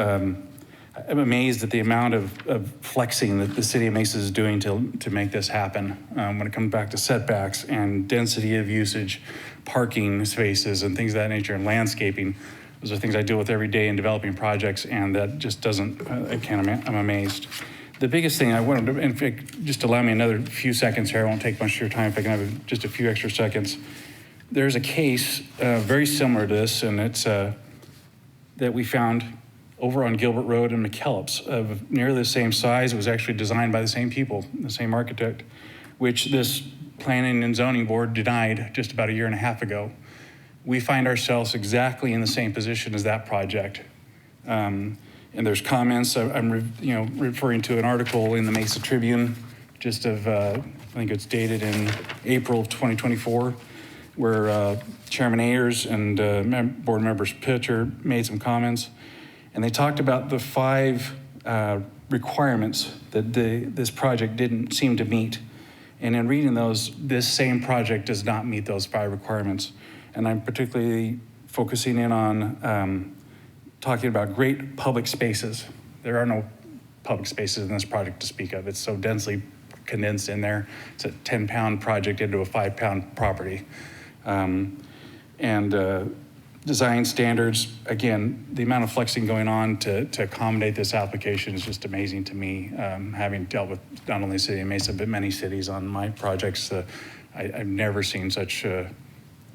Speaker 11: I'm amazed at the amount of flexing that the city of Mesa is doing to make this happen when it comes back to setbacks and density of usage, parking spaces and things of that nature, and landscaping. Those are things I deal with every day in developing projects, and that just doesn't, I'm amazed. The biggest thing I wanted to, in fact, just allow me another few seconds here, I won't take much of your time if I can have just a few extra seconds. there's a case very similar to this, and it's that we found over on Gilbert Road in McKellips of nearly the same size. It was actually designed by the same people, the same architect, which this Planning and Zoning Board denied just about a year and a half ago. We find ourselves exactly in the same position as that project. And there's comments, I'm referring to an article in the Mesa Tribune, just of, I think it's dated in April of 2024, where Chairman Ayers and board members Pitcher made some comments. And they talked about the 5 requirements that this project didn't seem to meet. And in reading those, this same project does not meet those 5 requirements. And I'm particularly focusing in on talking about great public spaces. There are no public spaces in this project to speak of. It's so densely condensed in there. It's a 10-pound project into a 5-pound property. Design standards, again, the amount of flexing going on to accommodate this application is just amazing to me. Having dealt with not only the city of Mesa, but many cities on my projects, I've never seen such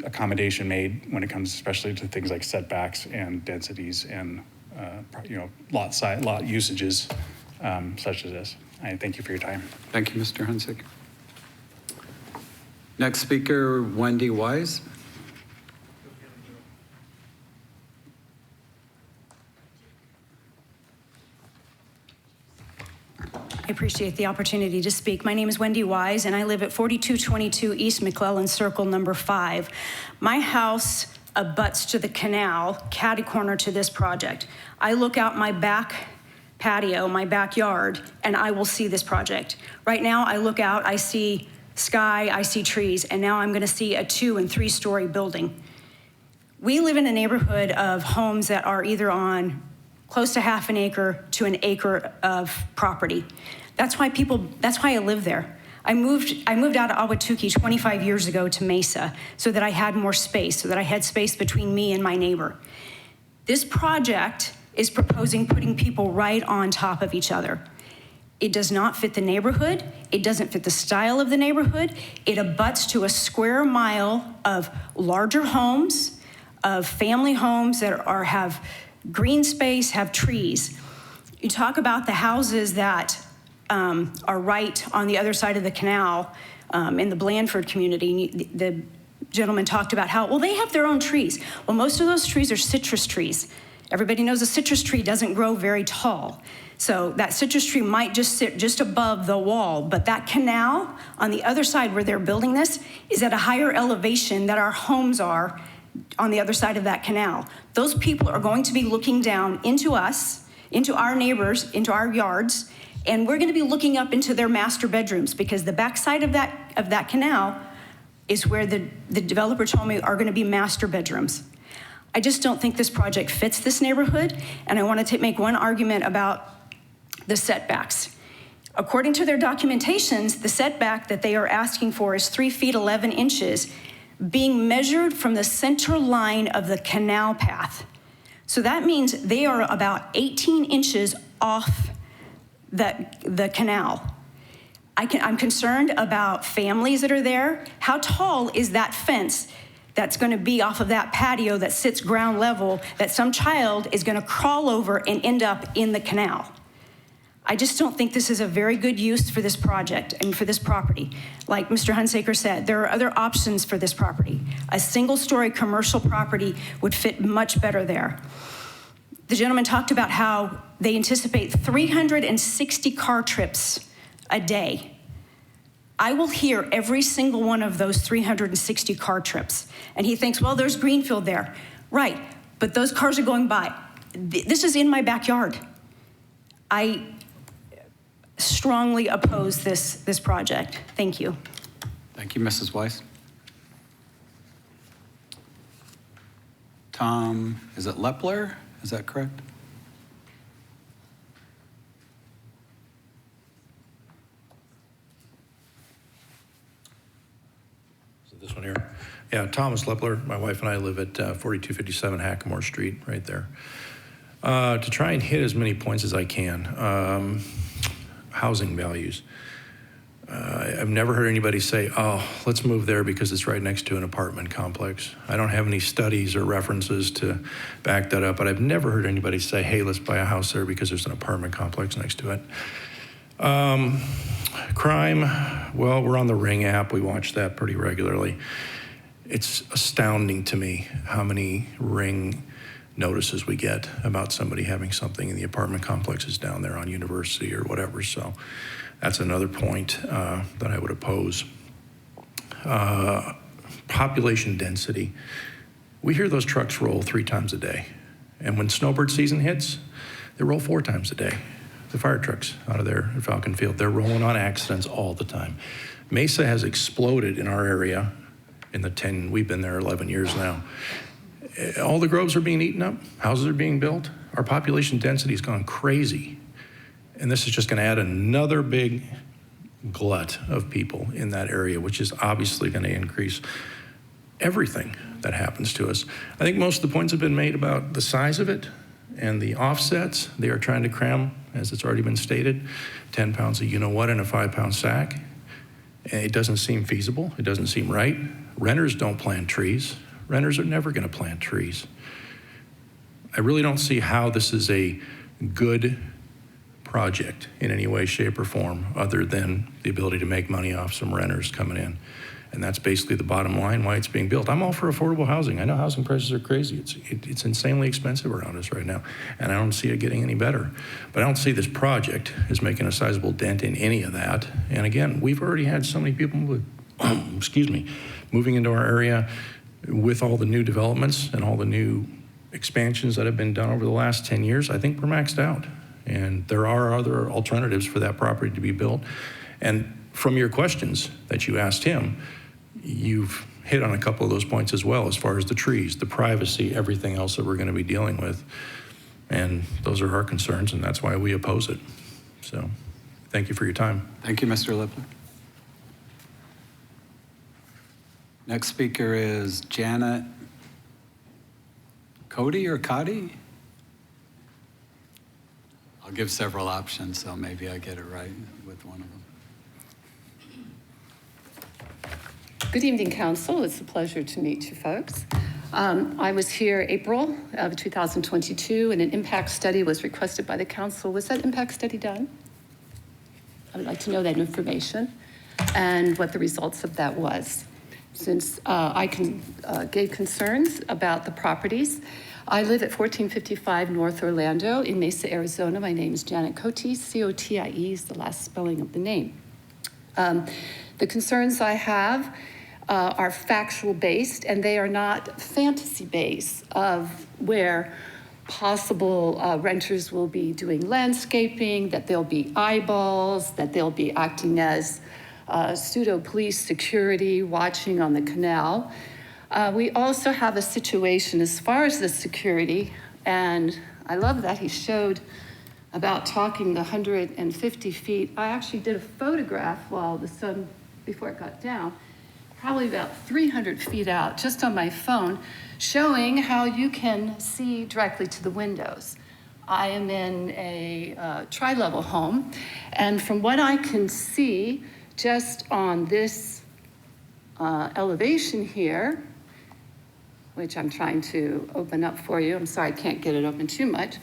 Speaker 11: accommodation made when it comes especially to things like setbacks and densities and lot size, lot usages such as this. I thank you for your time.
Speaker 1: Thank you, Mr. Hunsick. Next speaker, Wendy Wise.
Speaker 12: I appreciate the opportunity to speak. My name is Wendy Wise, and I live at 4222 East McClellan Circle, number 5. My house abuts to the canal, catty corner to this project. I look out my back patio, my backyard, and I will see this project. Right now, I look out, I see sky, I see trees, and now I'm going to see a 2- and 3-story building. We live in a neighborhood of homes that are either on close to half an acre to an acre of property. That's why I live there. I moved out of Ahwatukee 25 years ago to Mesa so that I had more space, so that I had space between me and my neighbor. This project is proposing putting people right on top of each other. It does not fit the neighborhood. It doesn't fit the style of the neighborhood. It abuts to a square mile of larger homes, of family homes that have green space, have trees. You talk about the houses that are right on the other side of the canal in the Blandford community. The gentleman talked about how, well, they have their own trees. Well, most of those trees are citrus trees. Everybody knows a citrus tree doesn't grow very tall. So that citrus tree might just sit just above the wall, but that canal on the other side where they're building this is at a higher elevation that our homes are on the other side of that canal. Those people are going to be looking down into us, into our neighbors, into our yards, and we're going to be looking up into their master bedrooms because the backside of that canal is where the developer told me are going to be master bedrooms. I just don't think this project fits this neighborhood, and I want to make one argument about the setbacks. According to their documentations, the setback that they are asking for is 3 feet 11 inches, being measured from the center line of the canal path. So that means they are about 18 inches off the canal. I'm concerned about families that are there. How tall is that fence that's going to be off of that patio that sits ground level that some child is going to crawl over and end up in the canal? I just don't think this is a very good use for this project and for this property. Like Mr. Hunsaker said, there are other options for this property. A single-story commercial property would fit much better there. The gentleman talked about how they anticipate 360 car trips a day. I will hear every single one of those 360 car trips. And he thinks, well, there's Greenfield there. Right, but those cars are going by. This is in my backyard. I strongly oppose this project. Thank you.
Speaker 1: Thank you, Mrs. Weiss. Tom, is it Lepler? Is that correct?
Speaker 13: This one here. Yeah, Thomas Lepler. My wife and I live at 4257 Hackamore Street, right there. To try and hit as many points as I can, housing values. I've never heard anybody say, oh, let's move there because it's right next to an apartment complex. I don't have any studies or references to back that up, but I've never heard anybody say, hey, let's buy a house there because there's an apartment complex next to it. Crime, well, we're on the Ring app. We watch that pretty regularly. It's astounding to me how many Ring notices we get about somebody having something in the apartment complexes down there on University or whatever. So that's another point that I would oppose. Population density. We hear those trucks roll 3 times a day. And when snowbird season hits, they roll 4 times a day. The fire trucks out of there at Falcon Field, they're rolling on accidents all the time. Mesa has exploded in our area in the 10, we've been there 11 years now. All the groves are being eaten up, houses are being built. Our population density has gone crazy. And this is just gonna add another big glut of people in that area, which is obviously gonna increase everything that happens to us. I think most of the points have been made about the size of it and the offsets. They are trying to cram, as it's already been stated, 10 pounds of you-know-what in a 5-pound sack. And it doesn't seem feasible. It doesn't seem right. Renters don't plant trees. Renters are never gonna plant trees. I really don't see how this is a good project in any way, shape, or form other than the ability to make money off some renters coming in. And that's basically the bottom line why it's being built. I'm all for affordable housing. I know housing prices are crazy. It's insanely expensive around us right now, and I don't see it getting any better. But I don't see this project as making a sizable dent in any of that. And again, we've already had so many people moving into our area with all the new developments and all the new expansions that have been done over the last 10 years. I think we're maxed out. And there are other alternatives for that property to be built. And from your questions that you asked him, you've hit on a couple of those points as well, as far as the trees, the privacy, everything else that we're going to be dealing with. And those are our concerns, and that's why we oppose it. So thank you for your time.
Speaker 1: Thank you, Mr. Lippler. Next speaker is Janet Cody or Cotty? I'll give several options, so maybe I get it right with one of them.
Speaker 14: Good evening, Council. It's a pleasure to meet you folks. I was here April of 2022, and an impact study was requested by the Council. Was that impact study done? I would like to know that information and what the results of that was. Since I gave concerns about the properties, I live at 1455 North Orlando in Mesa, Arizona. My name is Janet Cotie. C-O-T-I-E is the last spelling of the name. The concerns I have are factual based, and they are not fantasy based of where possible renters will be doing landscaping, that there'll be eyeballs, that they'll be acting as pseudo police security watching on the canal. We also have a situation as far as the security, and I love that he showed about talking the 150 feet. I actually did a photograph while the sun, before it got down, probably about 300 feet out, just on my phone, showing how you can see directly to the windows. I am in a tri-level home, and from what I can see, just on this elevation here, which I'm trying to open up for you. I'm sorry, I can't get it open too much.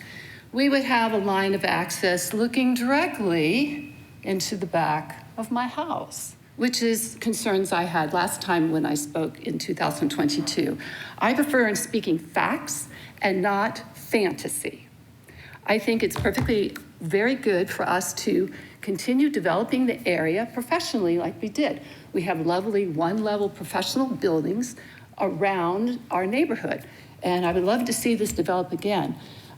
Speaker 14: We would have a line of access looking directly into the back of my house, which is concerns I had last time when I spoke in 2022. I prefer in speaking facts and not fantasy. I think it's perfectly very good for us to continue developing the area professionally like we did. We have lovely one-level professional buildings around our neighborhood. And I would love to see this develop again.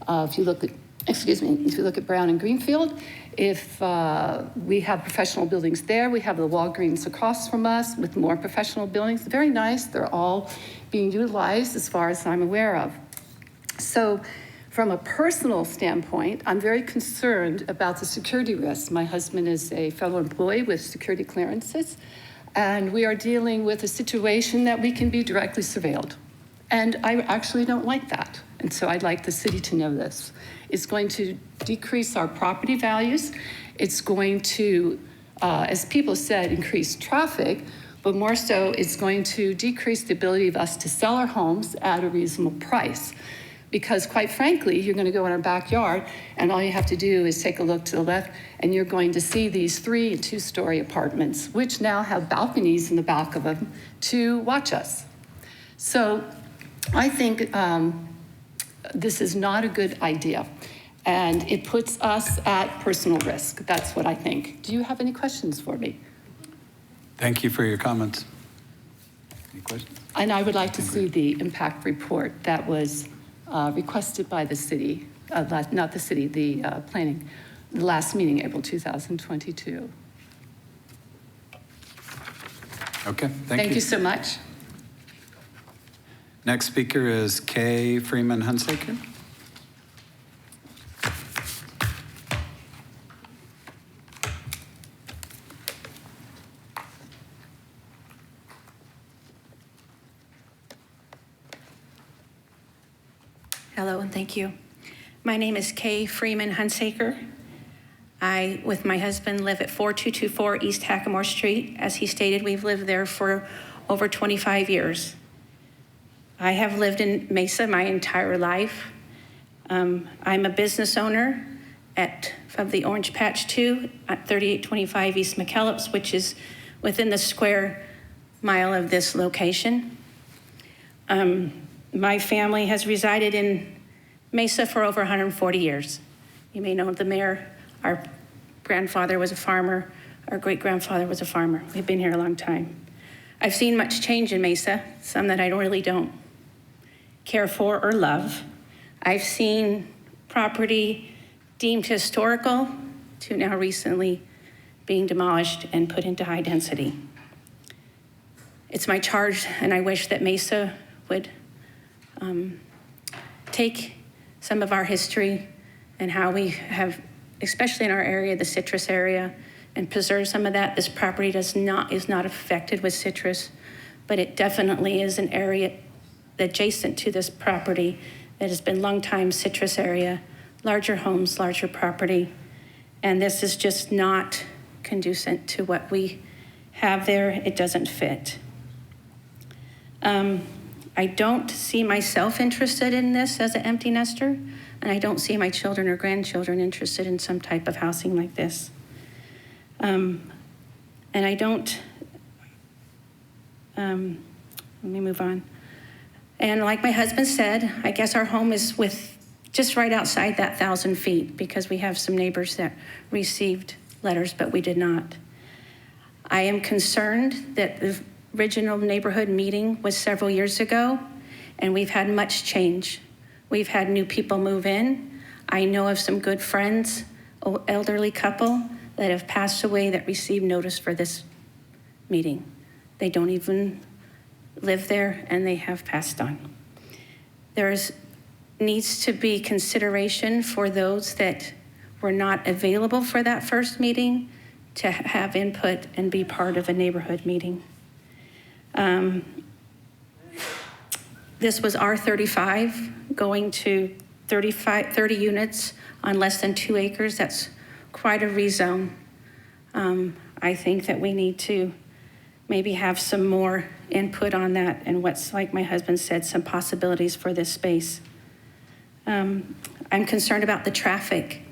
Speaker 14: If you look at Brown and Greenfield, if we have professional buildings there, we have the Walgreens across from us with more professional buildings. Very nice. They're all being utilized as far as I'm aware of. So from a personal standpoint, I'm very concerned about the security risks. My husband is a federal employee with security clearances, and we are dealing with a situation that we can be directly surveilled. And I actually don't like that. And so I'd like the city to know this. It's going to decrease our property values. It's going to as people said, increase traffic, but more so it's going to decrease the ability of us to sell our homes at a reasonable price. Because quite frankly, you're going to go in our backyard and all you have to do is take a look to the left and you're going to see these 3- and 2-story apartments, which now have balconies in the back of them to watch us. So I think this is not a good idea and it puts us at personal risk. That's what I think. Do you have any questions for me?
Speaker 1: Thank you for your comments. Any questions?
Speaker 14: And I would like to see the impact report that was requested by the city, not the city, the planning, the last meeting, April 2022.
Speaker 1: Okay,
Speaker 14: Thank you so much.
Speaker 1: Next speaker is Kay Freeman Hunsaker.
Speaker 15: Hello and thank you. My name is Kay Freeman Hunsaker. I, with my husband, live at 4224 East Hackamore Street. As he stated, we've lived there for over 25 years. I have lived in Mesa my entire life. I'm a business owner of the Orange Patch 2 at 3825 East McKellips, which is within the square mile of this location. My family has resided in Mesa for over 140 years. You may know the mayor. Our grandfather was a farmer. Our great-grandfather was a farmer. We've been here a long time. I've seen much change in Mesa, some that I really don't care for or love. I've seen property deemed historical to now recently being demolished and put into high density. It's my charge, and I wish that Mesa would take some of our history and how we have, especially in our area, the citrus area, and preserve some of that. This property is not affected with citrus, but it definitely is an area adjacent to this property that has been long time citrus area, larger homes, larger property, and this is just not conducive to what we have there. It doesn't fit. I don't see myself interested in this as an empty nester, and I don't see my children or grandchildren interested in some type of housing like this. And I don't, let me move on. And like my husband said, I guess our home is just right outside that 1,000 feet because we have some neighbors that received letters, but we did not. I am concerned that the original neighborhood meeting was several years ago, and we've had much change. We've had new people move in. I know of some good friends, an elderly couple that have passed away that received notice for this meeting. They don't even live there, and they have passed on. There needs to be consideration for those that were not available for that first meeting to have input and be part of a neighborhood meeting. This was R35 going to 30 units on less than 2 acres. That's quite a rezone. I think that we need to maybe have some more input on that and what's, like my husband said, some possibilities for this space. I'm concerned about the traffic.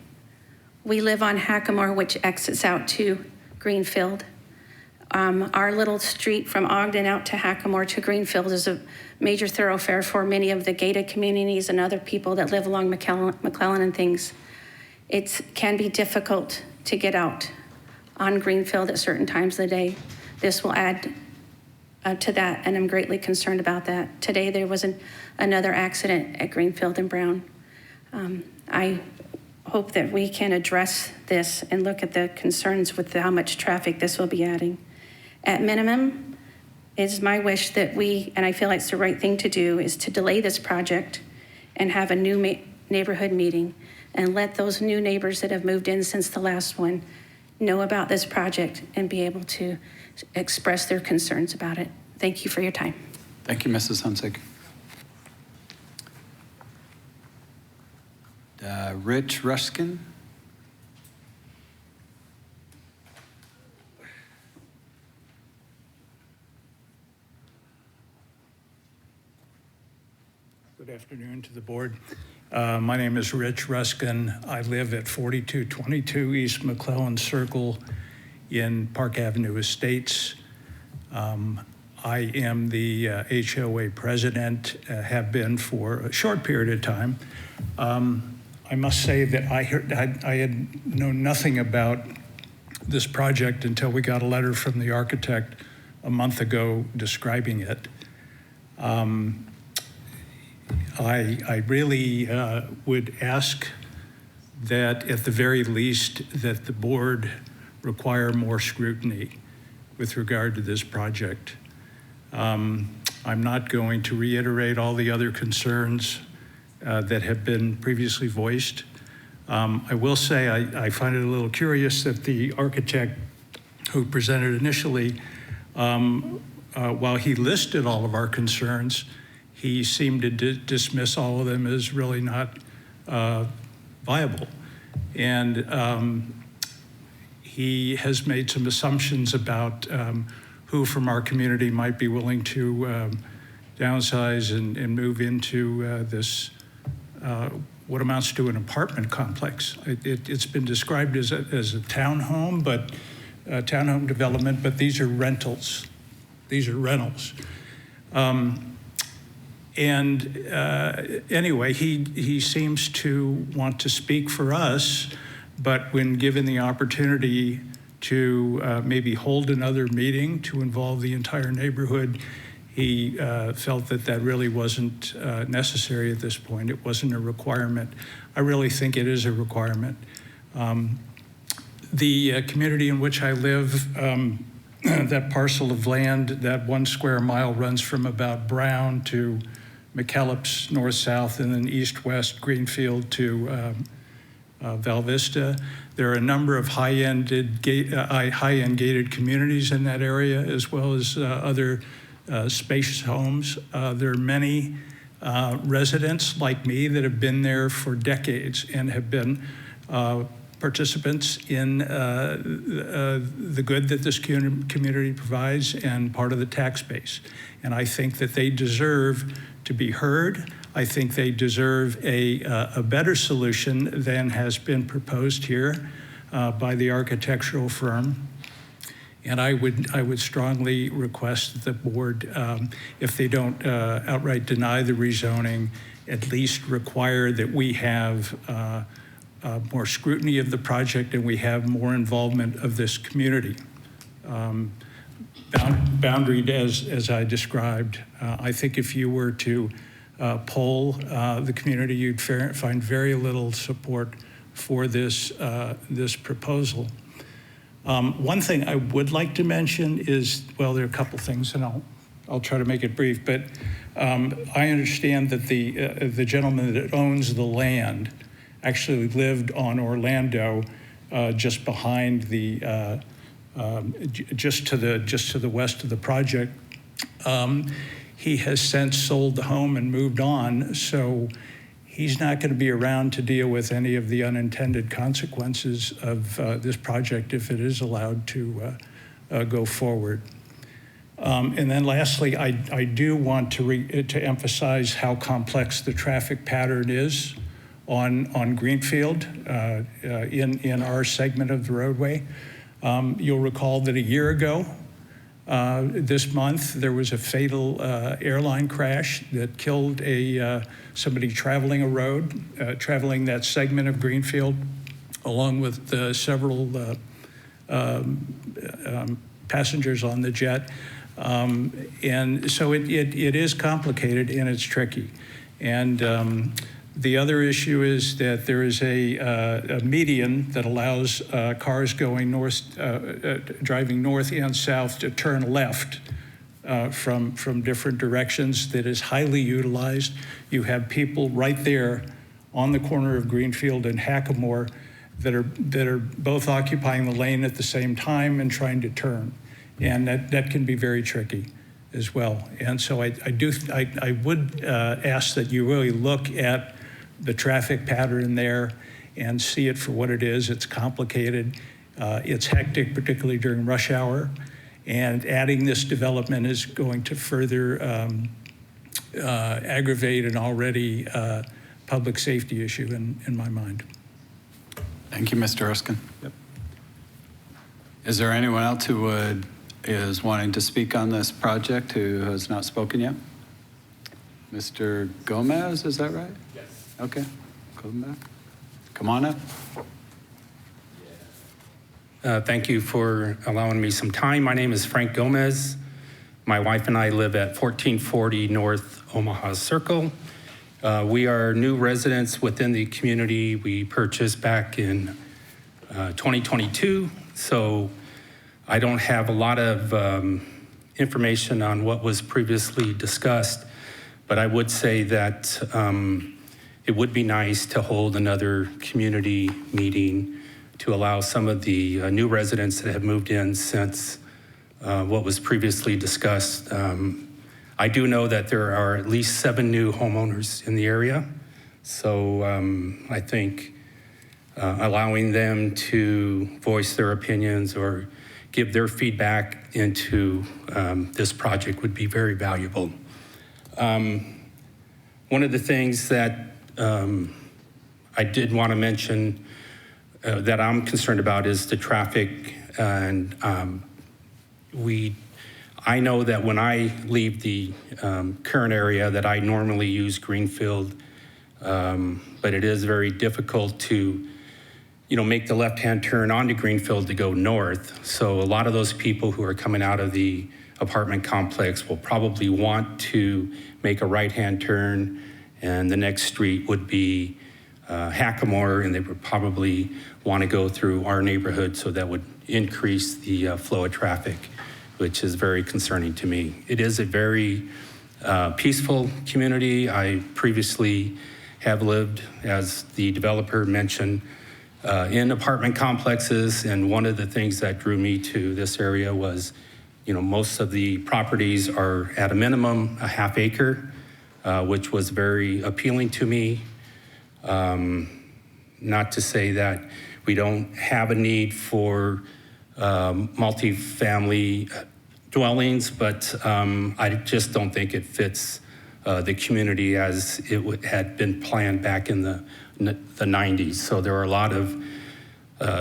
Speaker 15: We live on Hackamore, which exits out to Greenfield. Our little street from Ogden out to Hackamore to Greenfield is a major thoroughfare for many of the gated communities and other people that live along McClellan and things. It can be difficult to get out on Greenfield at certain times of the day. This will add to that, and I'm greatly concerned about that. Today there was another accident at Greenfield and Brown. I hope that we can address this and look at the concerns with how much traffic this will be adding. At minimum, it's my wish that we, and I feel like it's the right thing to do, is to delay this project and have a new neighborhood meeting and let those new neighbors that have moved in since the last one know about this project and be able to express their concerns about it. Thank you for your time.
Speaker 1: Thank you, Mrs. Hunsaker. Rich Ruskin.
Speaker 16: afternoon to the board. My name is Rich Ruskin. I live at 4222 East McClellan Circle in Park Avenue Estates. I am the HOA president, have been for a short period of time. I must say that I had known nothing about this project until we got a letter from the architect a month ago describing it. I really would ask that at the very least that the board require more scrutiny with regard to this project. I'm not going to reiterate all the other concerns that have been previously voiced. I will say I find it a little curious that the architect who presented initially, while he listed all of our concerns, he seemed to dismiss all of them as really not viable. And he has made some assumptions about who from our community might be willing to downsize and move into this, what amounts to an apartment complex. It's been described as a townhome, but townhome development, but these are rentals. These are rentals. Anyway, he seems to want to speak for us, but when given the opportunity to maybe hold another meeting to involve the entire neighborhood, he felt that that really wasn't necessary at this point. It wasn't a requirement. I really think it is a requirement. The community in which I live, that parcel of land, that 1 square mile runs from about Brown to McKellips, north-south, and then east-west, Greenfield to Val Vista. There are a number of high-end gated communities in that area, as well as other spacious homes. There are many residents like me that have been there for decades and have been participants in the good that this community provides and part of the tax base. And I think that they deserve to be heard. I think they deserve a better solution than has been proposed here by the architectural firm. And I would strongly request that the board, if they don't outright deny the rezoning, at least require that we have more scrutiny of the project and we have more involvement of this community. Boundaried as I described, I think if you were to poll the community, you'd find very little support for this proposal. One thing I would like to mention is, well, there are a couple things, and I'll try to make it brief, but I understand that the gentleman that owns the land actually lived on Orlando, just behind the, just to the west of the project. He has since sold the home and moved on, so he's not going to be around to deal with any of the unintended consequences of this project if it is allowed to go forward. And then lastly, I do want to emphasize how complex the traffic pattern is on Greenfield in our segment of the roadway. You'll recall that a year ago, this month, there was a fatal airline crash that killed somebody traveling a road, traveling that segment of Greenfield, along with several passengers on the jet. And so it is complicated and it's tricky. And the other issue is that there is a median that allows cars going north, driving north and south to turn left from different directions that is highly utilized. You have people right there on the corner of Greenfield and Hackamore that are both occupying the lane at the same time and trying to turn. And that can be very tricky as well. And so I would ask that you really look at the traffic pattern there and see it for what it is. It's complicated. It's hectic, particularly during rush hour. And adding this development is going to further aggravate an already public safety issue in my mind.
Speaker 1: Thank you, Mr. Erskine. Yep. Is there anyone else who is wanting to speak on this project who has not spoken yet? Mr. Gomez, is that right? Yes. Okay, come back. Come on up.
Speaker 17: Thank you for allowing me some time. My name is Frank Gomez. My wife and I live at 1440 North Omaha Circle. We are new residents within the community. We purchased back in 2022, so I don't have a lot of information on what was previously discussed, but I would say that it would be nice to hold another community meeting to allow some of the new residents that have moved in since what was previously discussed. I do know that there are at least 7 new homeowners in the area, so I think allowing them to voice their opinions or give their feedback into this project would be very valuable. One of the things that I did want to mention that I'm concerned about is the traffic, and I know that when I leave the current area that I normally use Greenfield, but it is very difficult to make the left-hand turn onto Greenfield to go north. So a lot of those people who are coming out of the apartment complex will probably want to make a right-hand turn, and the next street would be Hackamore, and they would probably want to go through our neighborhood, so that would increase the flow of traffic, which is very concerning to me. It is a very peaceful community. I previously have lived, as the developer mentioned, in apartment complexes, and one of the things that drew me to this area was, most of the properties are at a minimum a half acre, which was very appealing to me. Not to say that we don't have a need for multifamily dwellings, but I just don't think it fits the community as it had been planned back in the 90s. So there are a lot of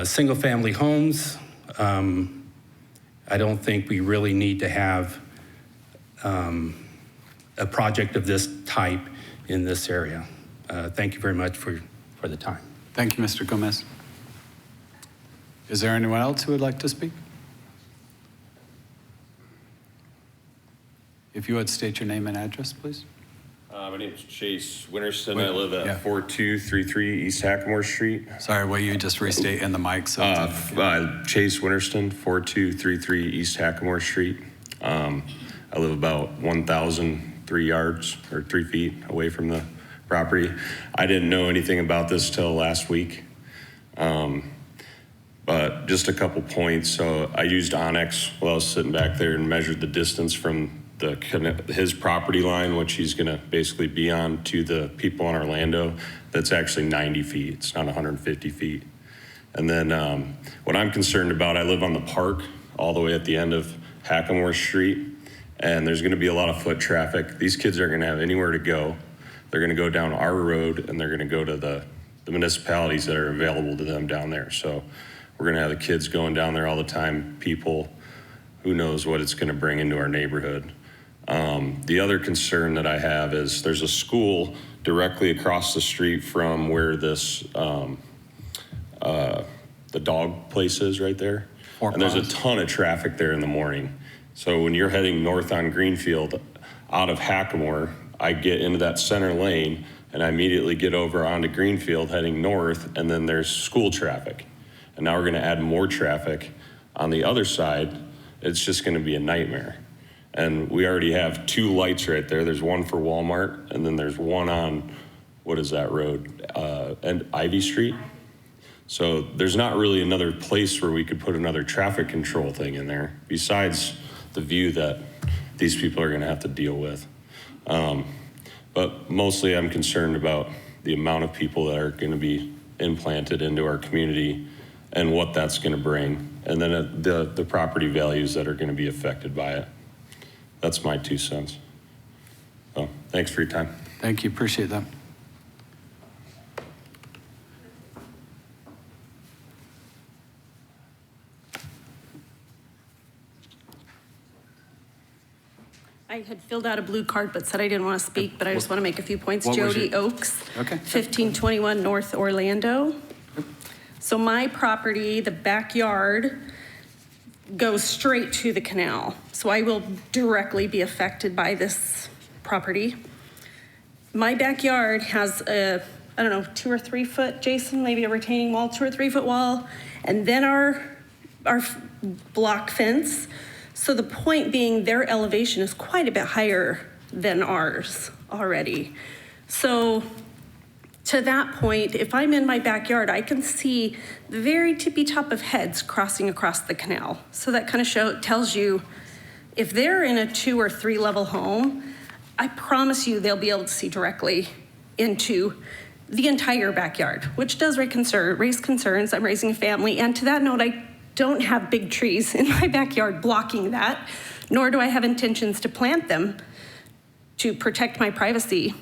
Speaker 17: single-family homes. I don't think we really need to have a project of this type in this area. Thank you very much for the time.
Speaker 1: Thank you, Mr. Gomez. Is there anyone else who would like to speak? If you would state your name and address, please.
Speaker 18: My name is Chase Winterston. I live at 4233 East Hackamore Street.
Speaker 1: Sorry, will you just restate in the mic? So
Speaker 18: Chase Winterston, 4233 East Hackamore Street. I live about 1,003 yards or 3 feet away from the property. I didn't know anything about this till last week. But just a couple points. So I used Onyx while I was sitting back there and measured the distance from his property line, which he's gonna basically be on, to the people in Orlando. That's actually 90 feet, it's not 150 feet. And then what I'm concerned about, I live on the park all the way at the end of Hackamore Street, and there's gonna be a lot of foot traffic. These kids aren't gonna have anywhere to go. They're gonna go down our road, and they're gonna go to the municipalities that are available to them down there. So we're gonna have the kids going down there all the time, people, who knows what it's gonna bring into our neighborhood. The other concern that I have is there's a school directly across the street from where this, the dog place is right there. And there's a ton of traffic there in the morning. So when you're heading north on Greenfield out of Hackamore, I get into that center lane and I immediately get over onto Greenfield heading north, and then there's school traffic. And now we're gonna add more traffic on the other side. It's just gonna be a nightmare. And we already have 2 lights right there. There's one for Walmart, and then there's one on, what is that road? And Ivy Street. So there's not really another place where we could put another traffic control thing in there, besides the view that these people are gonna have to deal with. But mostly I'm concerned about the amount of people that are gonna be implanted into our community and what that's gonna bring, and then the property values that are gonna be affected by it. That's my 2 cents. Well, thanks for your time.
Speaker 1: Thank you, appreciate that.
Speaker 19: I had filled out a blue card but said I didn't want to speak, but I just want to make a few points.
Speaker 1: What was
Speaker 19: Jody
Speaker 1: your-
Speaker 19: Oaks,
Speaker 1: Okay.
Speaker 19: 1521 North Orlando. So my property, the backyard, goes straight to the canal. So I will directly be affected by this property. My backyard has a, I don't know, 2 or 3 foot, Jason, maybe a retaining wall, 2 or 3 foot wall, and then our block fence. So the point being their elevation is quite a bit higher than ours already. So to that point, if I'm in my backyard, I can see the very tippy top of heads crossing across the canal. So that kind of tells you if they're in a 2 or 3 level home, I promise you they'll be able to see directly into the entire backyard, which does raise concerns. I'm raising a family, and to that note, I don't have big trees in my backyard blocking that, nor do I have intentions to plant them to protect my privacy.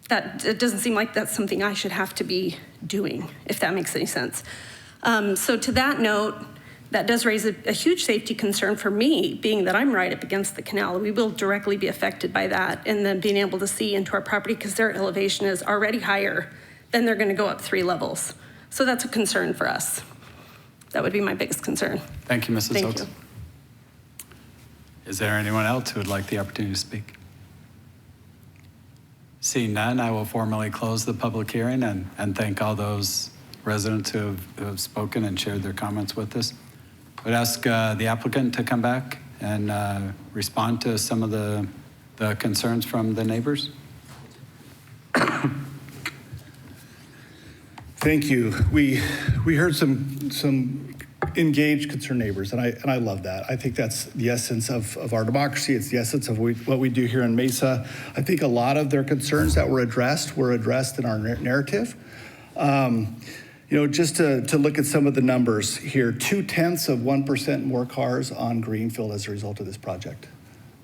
Speaker 19: It doesn't seem like that's something I should have to be doing, if that makes any sense. So to that note, that does raise a huge safety concern for me, being that I'm right up against the canal. We will directly be affected by that, and then being able to see into our property because their elevation is already higher than they're going to go up 3 levels. So that's a concern for us. That would be my biggest concern.
Speaker 1: Thank you, Mrs.
Speaker 19: Thank
Speaker 1: Oaks.
Speaker 19: you.
Speaker 1: Is there anyone else who would like the opportunity to speak? Seeing none, I will formally close the public hearing and thank all those residents who have spoken and shared their comments with us. I would ask the applicant to come back and respond to some of the concerns from the neighbors.
Speaker 7: Thank you. We heard some engaged, concerned neighbors, and I love that. I think that's the essence of our democracy. It's the essence of what we do here in Mesa. I think a lot of their concerns that were addressed in our narrative. Just to look at some of the numbers here, 0.2% more cars on Greenfield as a result of this project.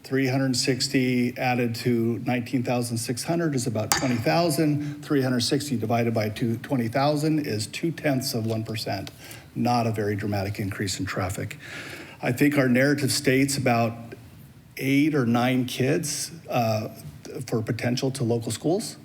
Speaker 7: 360 added to 19,600 is about 20,000. 360 divided by 20,000 is 0.2%. Not a very dramatic increase in traffic. I think our narrative states about 8 or 9 kids for potential to local schools.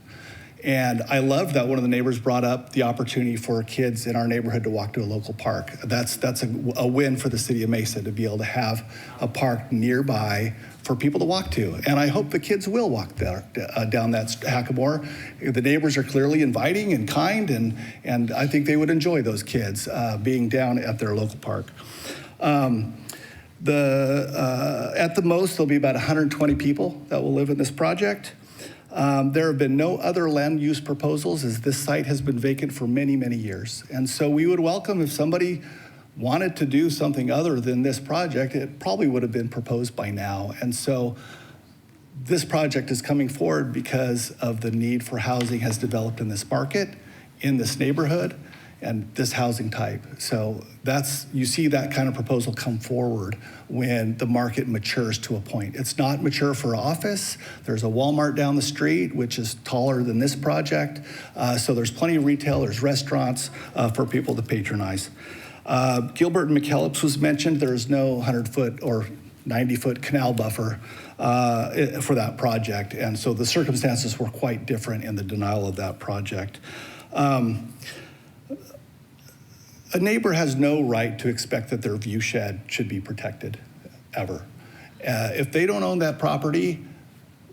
Speaker 7: And I love that one of the neighbors brought up the opportunity for kids in our neighborhood to walk to a local park. That's a win for the city of Mesa to be able to have a park nearby for people to walk to. And I hope the kids will walk there, down that Hackamore. The neighbors are clearly inviting and kind, and I think they would enjoy those kids being down at their local park. At the most, there'll be about 120 people that will live in this project. There have been no other land use proposals, as this site has been vacant for many, many years. And so we would welcome if somebody wanted to do something other than this project, it probably would have been proposed by now. And so this project is coming forward because of the need for housing has developed in this market, in this neighborhood, and this housing type. So you see that kind of proposal come forward when the market matures to a point. It's not mature for office. There's a Walmart down the street, which is taller than this project. So there's plenty of retail, there's restaurants for people to patronize. Gilbert and McKellips was mentioned. There's no 100-foot or 90-foot canal buffer for that project. And so the circumstances were quite different in the denial of that project. A neighbor has no right to expect that their view shed should be protected, ever. If they don't own that property,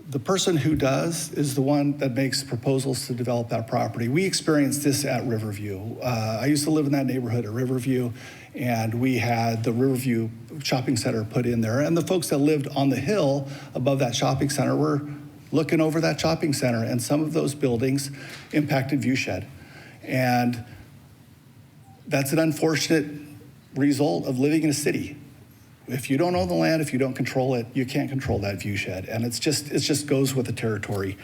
Speaker 7: the person who does is the one that makes proposals to develop that property. We experienced this at Riverview. I used to live in that neighborhood at Riverview, and we had the Riverview Shopping Center put in there. And the folks that lived on the hill above that shopping center were looking over that shopping center, and some of those buildings impacted view shed. And that's an unfortunate result of living in a city. If you don't own the land, if you don't control it, you can't control that view shed. And it just goes with the territory.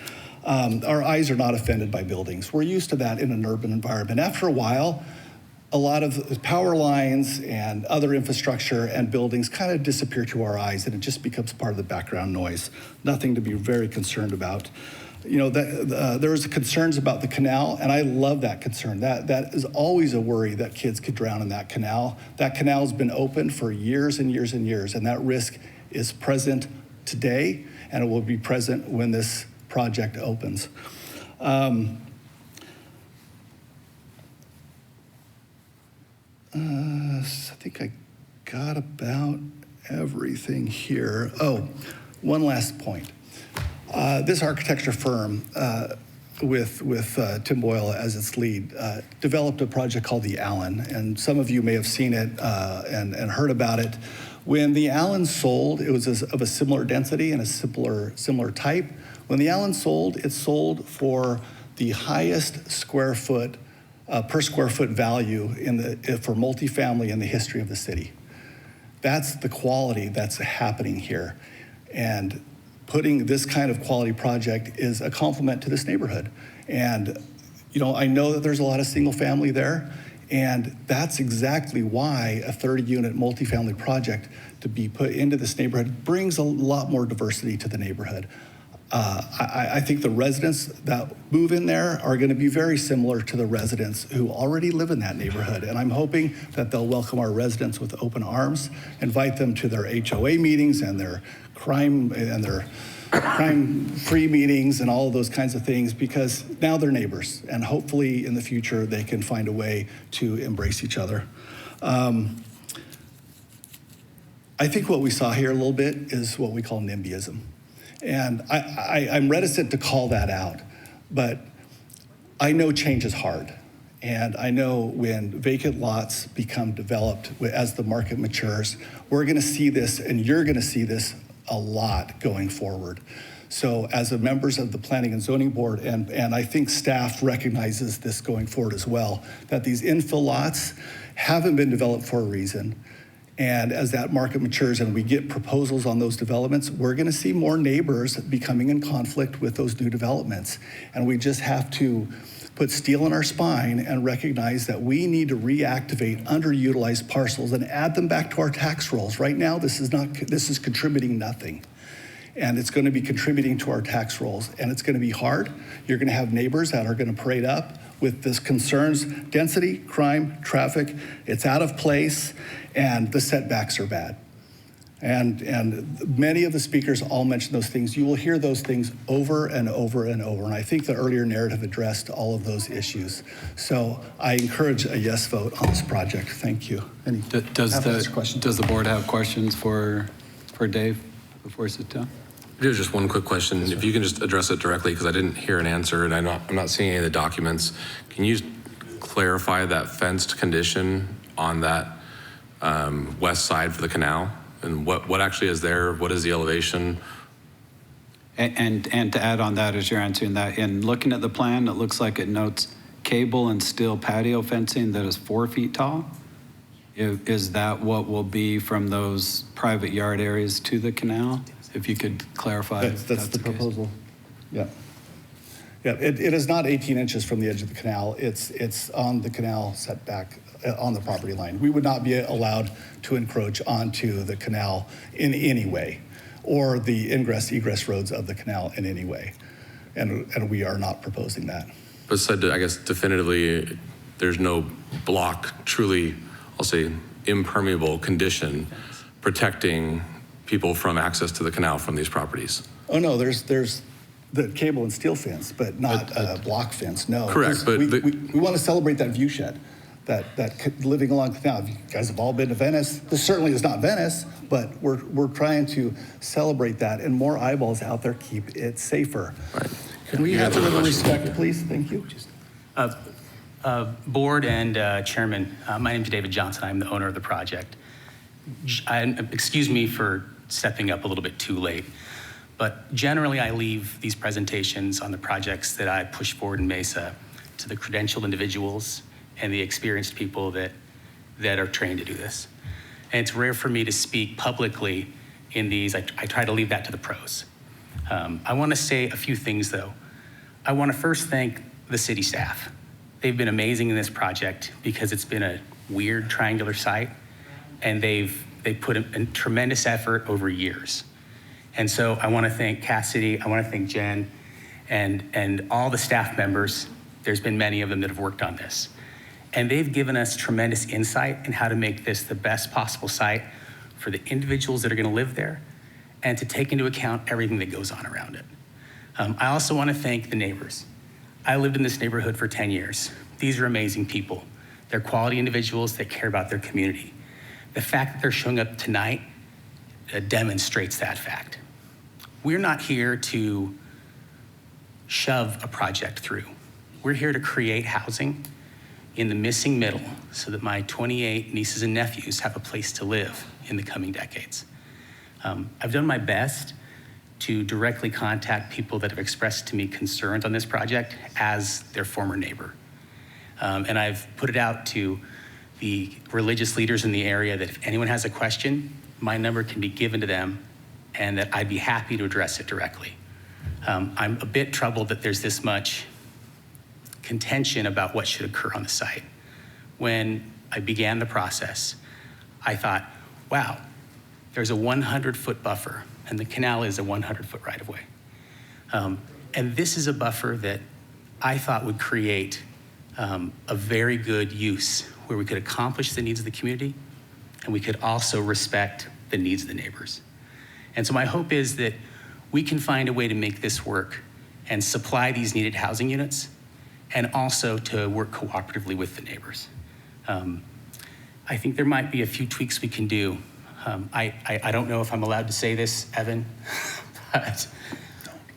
Speaker 7: Our eyes are not offended by buildings. We're used to that in an urban environment. After a while, a lot of power lines and other infrastructure and buildings kind of disappear to our eyes, and it just becomes part of the background noise. Nothing to be very concerned about. You know, there was concerns about the canal, and I love that concern. That is always a worry that kids could drown in that canal. That canal has been open for years and years and years, and that risk is present today, and it will be present when this project opens. I think I got about everything here. Oh, one last point. This architecture firm with Tim Boyle as its lead developed a project called the Allen, and some of you may have seen it and heard about it. When the Allen sold, it was of a similar density and a similar type. When the Allen sold, it sold for the highest per square foot value for multifamily in the history of the city. That's the quality that's happening here. And putting this kind of quality project is a compliment to this neighborhood. And, you know, I know that there's a lot of single family there, and that's exactly why a 30-unit multifamily project to be put into this neighborhood brings a lot more diversity to the neighborhood. I think the residents that move in there are going to be very similar to the residents who already live in that neighborhood. And I'm hoping that they'll welcome our residents with open arms, invite them to their HOA meetings and their crime-free meetings and all of those kinds of things, because now they're neighbors. And hopefully in the future, they can find a way to embrace each other. I think what we saw here a little bit is what we call NIMBYism. And I'm reticent to call that out, but I know change is hard. And I know when vacant lots become developed as the market matures, we're gonna see this, and you're gonna see this a lot going forward. So as a members of the Planning and Zoning Board, and I think staff recognizes this going forward as well, that these infill lots haven't been developed for a reason. And as that market matures and we get proposals on those developments, we're gonna see more neighbors becoming in conflict with those new developments. And we just have to put steel in our spine and recognize that we need to reactivate underutilized parcels and add them back to our tax rolls. Right now, this is contributing nothing. And it's gonna be contributing to our tax rolls. And it's gonna be hard. You're gonna have neighbors that are gonna parade up with this concerns, density, crime, traffic. It's out of place, and the setbacks are bad. And many of the speakers all mentioned those things. You will hear those things over and over and over. And I think the earlier narrative addressed all of those issues. So I encourage a yes vote on this project. Thank you.
Speaker 1: Does the board have questions for Dave before we sit down?
Speaker 4: There's just one quick question. If you can just address it directly, because I didn't hear an answer and I'm not seeing any of the documents. Can you clarify that fenced condition on that west side for the canal? And what actually is there? What is the elevation?
Speaker 1: And to add on that, as you're answering that, in looking at the plan, it looks like it notes cable and steel patio fencing that is 4 feet tall. Is that what will be from those private yard areas to the canal? If you could clarify.
Speaker 7: That's the proposal. Yeah. Yeah, it is not 18 inches from the edge of the canal. It's on the canal setback on the property line. We would not be allowed to encroach onto the canal in any way, or the ingress egress roads of the canal in any way. And we are not proposing that.
Speaker 4: But said, I guess, definitively, there's no block, truly, I'll say, impermeable condition protecting people from access to the canal from these properties.
Speaker 7: Oh no, there's the cable and steel fence, but not a block fence, no.
Speaker 4: Correct, but
Speaker 7: we want to celebrate that view shed, that living along the canal. You guys have all been to Venice. This certainly is not Venice, but we're trying to celebrate that, and more eyeballs out there keep it safer.
Speaker 4: Right.
Speaker 7: Can we have a little respect, please? Thank you.
Speaker 20: Board and Chairman, my name is David Johnson. I'm the owner of the project. Excuse me for stepping up a little bit too late, but generally I leave these presentations on the projects that I push forward in Mesa to the credentialed individuals and the experienced people that are trained to do this. And it's rare for me to speak publicly in these. I try to leave that to the pros. I want to say a few things though. I want to first thank the city staff. They've been amazing in this project because it's been a weird triangular site, and they've put a tremendous effort over years. And so I want to thank Cassidy, I want to thank Jen, and all the staff members. There's been many of them that have worked on this. And they've given us tremendous insight in how to make this the best possible site for the individuals that are going to live there, and to take into account everything that goes on around it. I also want to thank the neighbors. I lived in this neighborhood for 10 years. These are amazing people. They're quality individuals that care about their community. The fact that they're showing up tonight demonstrates that fact. We're not here to shove a project through. We're here to create housing in the missing middle so that my 28 nieces and nephews have a place to live in the coming decades. I've done my best to directly contact people that have expressed to me concerns on this project as their former neighbor. And I've put it out to the religious leaders in the area that if anyone has a question, my number can be given to them and that I'd be happy to address it directly. I'm a bit troubled that there's this much contention about what should occur on the site. When I began the process, I thought, wow, there's a 100-foot buffer, and the canal is a 100-foot right-of-way. And this is a buffer that I thought would create a very good use where we could accomplish the needs of the community, and we could also respect the needs of the neighbors. And so my hope is that we can find a way to make this work and supply these needed housing units, and also to work cooperatively with the neighbors. I think there might be a few tweaks we can do. I don't know if I'm allowed to say this, Evan, but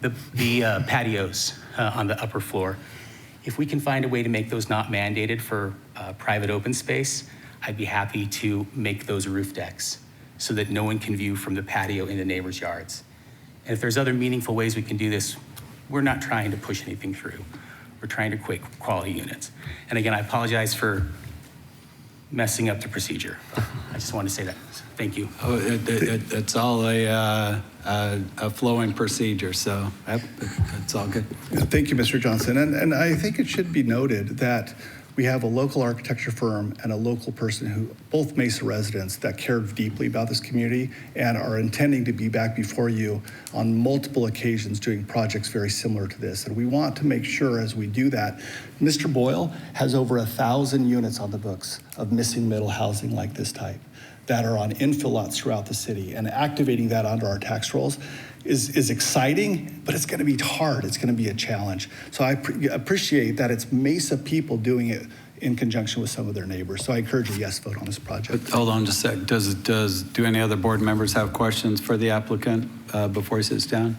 Speaker 20: the patios on the upper floor, if we can find a way to make those not mandated for private open space, I'd be happy to make those roof decks so that no one can view from the patio into neighbors' yards. And if there's other meaningful ways we can do this, we're not trying to push anything through. We're trying to create quality units. And again, I apologize for messing up the procedure. I just wanted to say that. Thank you.
Speaker 1: Oh, it's all a flowing procedure, so it's all good.
Speaker 7: Yeah, thank you, Mr. Johnson. And I think it should be noted that we have a local architecture firm and a local person who, both Mesa residents, that care deeply about this community and are intending to be back before you on multiple occasions doing projects very similar to this. And we want to make sure as we do that, Mr. Boyle has over 1,000 units on the books of missing middle housing like this type that are on infill lots throughout the city, and activating that onto our tax rolls is exciting, but it's going to be hard. It's going to be a challenge. So I appreciate that it's Mesa people doing it in conjunction with some of their neighbors. So I encourage a yes vote on this project.
Speaker 1: Hold on just a sec. Do any other board members have questions for the applicant before he sits down?